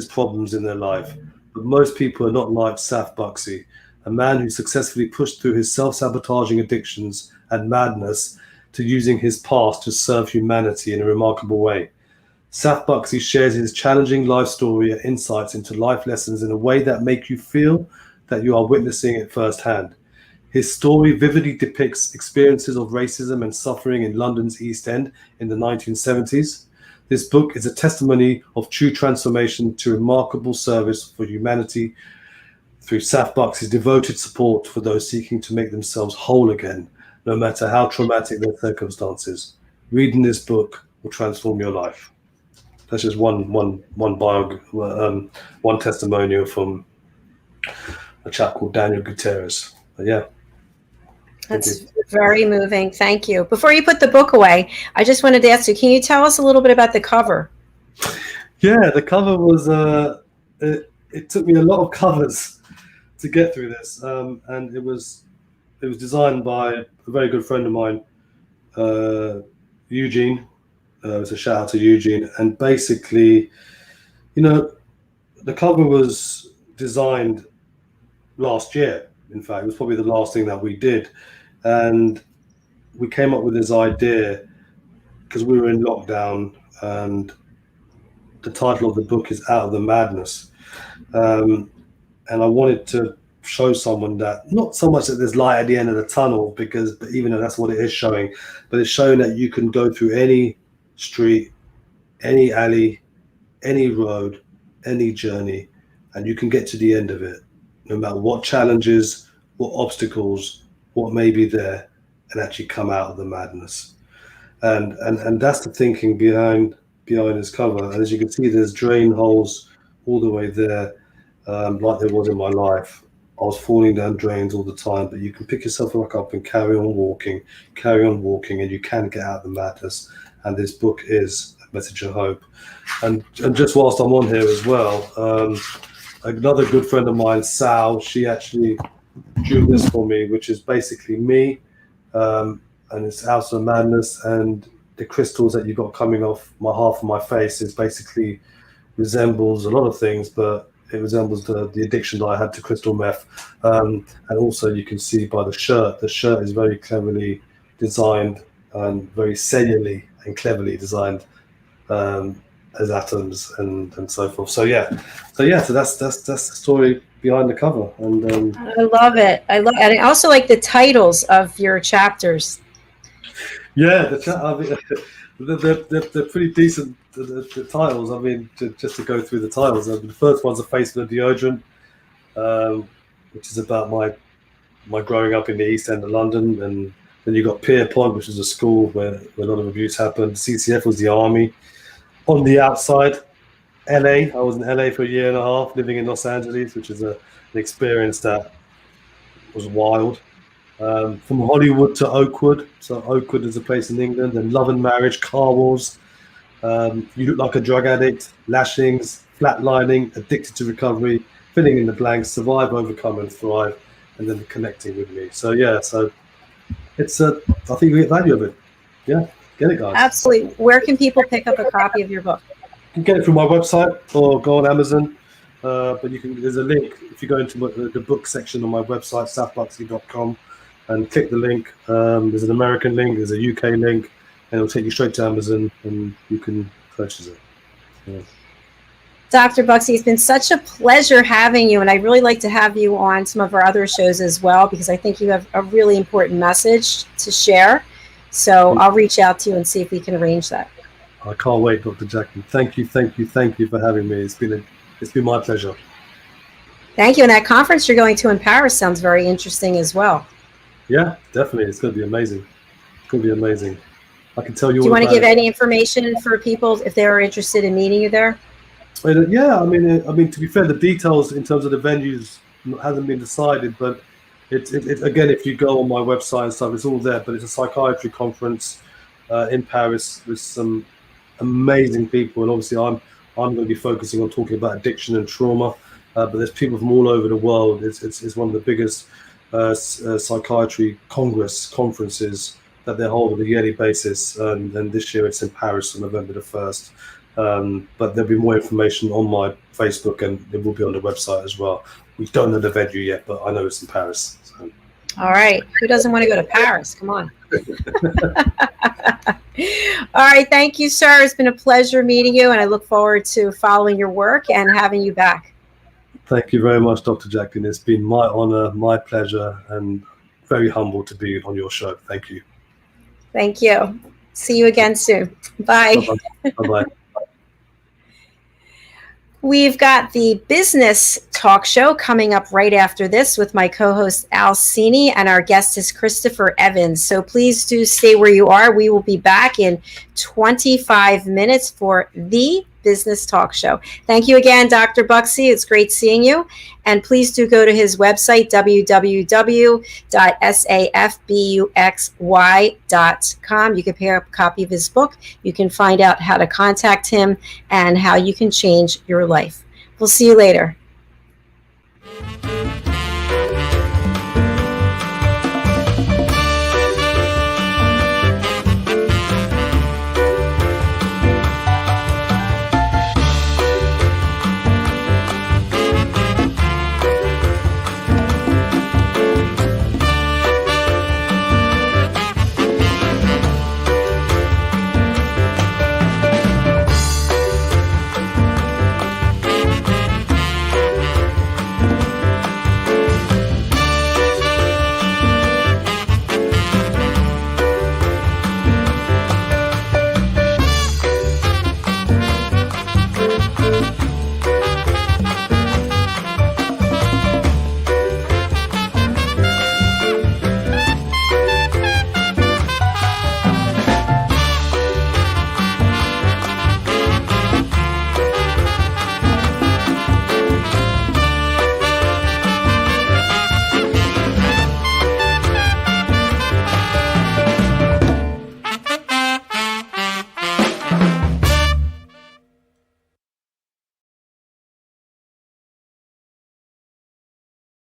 problems in their life, but most people are not like Saf Buxy, a man who successfully pushed through his self-sabotaging addictions and madness to using his past to serve humanity in a remarkable way. Saf Buxy shares his challenging life story and insights into life lessons in a way that make you feel that you are witnessing it firsthand. His story vividly depicts experiences of racism and suffering in London's East End in the 1970s. This book is a testimony of true transformation to remarkable service for humanity through Saf Buxy's devoted support for those seeking to make themselves whole again, no matter how traumatic their circumstances. Reading this book will transform your life. That's just one testimonial from a chap called Daniel Gutierrez. But yeah. That's very moving. Thank you. Before you put the book away, I just wanted to ask you, can you tell us a little bit about the cover? Yeah, the cover was, it took me a lot of covers to get through this. And it was designed by a very good friend of mine, Eugene. It's a shout out to Eugene. And basically, the cover was designed last year. In fact, it was probably the last thing that we did. And we came up with this idea because we were in lockdown, and the title of the book is Out of the Madness. And I wanted to show someone that, not so much that there's light at the end of the tunnel, but even though that's what it is showing, but it's showing that you can go through any street, any alley, any road, any journey, and you can get to the end of it, no matter what challenges, what obstacles, what may be there, and actually come out of the madness. And that's the thinking behind this cover. And as you can see, there's drain holes all the way there, like there was in my life. I was falling down drains all the time, but you can pick yourself back up and carry on walking, and you can get out of the madness. And this book is a message of hope. And just whilst I'm on here as well, another good friend of mine, Sal, she actually drew this for me, which is basically me, and it's House of Madness, and the crystals that you've got coming off half of my face is basically resembles a lot of things, but it resembles the addiction that I had to crystal meth. And also you can see by the shirt is very cleverly designed and very cellularly and cleverly designed as atoms and so forth. So that's the story behind the cover. And I love it. And I also like the titles of your chapters. Yeah, they're pretty decent. The titles. I mean, just to go through the titles. The first one's a face for the deodorant, which is about my growing up in the East End of London, and then you got Pierpont, which is a school where a lot of abuse happened. CCF was the army. On the outside, LA. I was in LA for a year and a half, living in Los Angeles, which is an experience that was wild. From Hollywood to Oakwood. So Oakwood is a place in England. And Love and Marriage, Car Wars. You Look Like a Drug Addict, Lashings, Flatlining, Addicted to Recovery, Filling in the Blanks, Survive, Overcome and Thrive, and then Connecting with Me. So it's I think you get value of it. Yeah, get it, guys. Absolutely. Where can people pick up a copy of your book? You can get it from my website or go on Amazon. But there's a link if you go into the book section on my website, safbuxy.com, and click the link. There's an American link, there's a UK link, and it'll take you straight to Amazon, and you can purchase it. Yeah. Dr. Buxy, it's been such a pleasure having you, and I'd really like to have you on some of our other shows as well, because I think you have a really important message to share. So I'll reach out to you and see if we can arrange that. I can't wait, Dr. Jacalyn. Thank you for having me. It's been my pleasure. Thank you. And that conference you're going to in Paris sounds very interesting as well. Yeah, definitely. It's going to be amazing. I can tell you. Do you want to give any information for people if they are interested in meeting you there? Yeah, I mean, to be fair, the details in terms of the venues hasn't been decided, but it's again, if you go on my website and stuff, it's all there. But it's a psychiatry conference in Paris with some amazing people, and obviously I'm going to be focusing on talking about addiction and trauma. But there's people from all over the world. It's one of the biggest psychiatry conferences that they hold on a yearly basis, and this year it's in Paris on November the 1st. But there'll be more information on my Facebook, and it will be on the website as well. We don't know the venue yet, but I know it's in Paris. So. All right. Who doesn't want to go to Paris? Come on. All right. Thank you, sir. It's been a pleasure meeting you, and I look forward to following your work and having you back. Thank you very much, Dr. Jacalyn. It's been my honor, my pleasure, and very humbled to be on your show. Thank you. Thank you. See you again soon. Bye. Bye-bye. Bye-bye. We've got the business talk show coming up right after this with my co-host Al Cini, and our guest is Christopher Evans. So please do stay where you are. We will be back in 25 minutes for the business talk show. Thank you again, Dr. Buxy. It's great seeing you. And please do go to his website, www.safbuxy.com. You can pick up a copy of his book. You can find out how to contact him and how you can change your life. We'll see you later.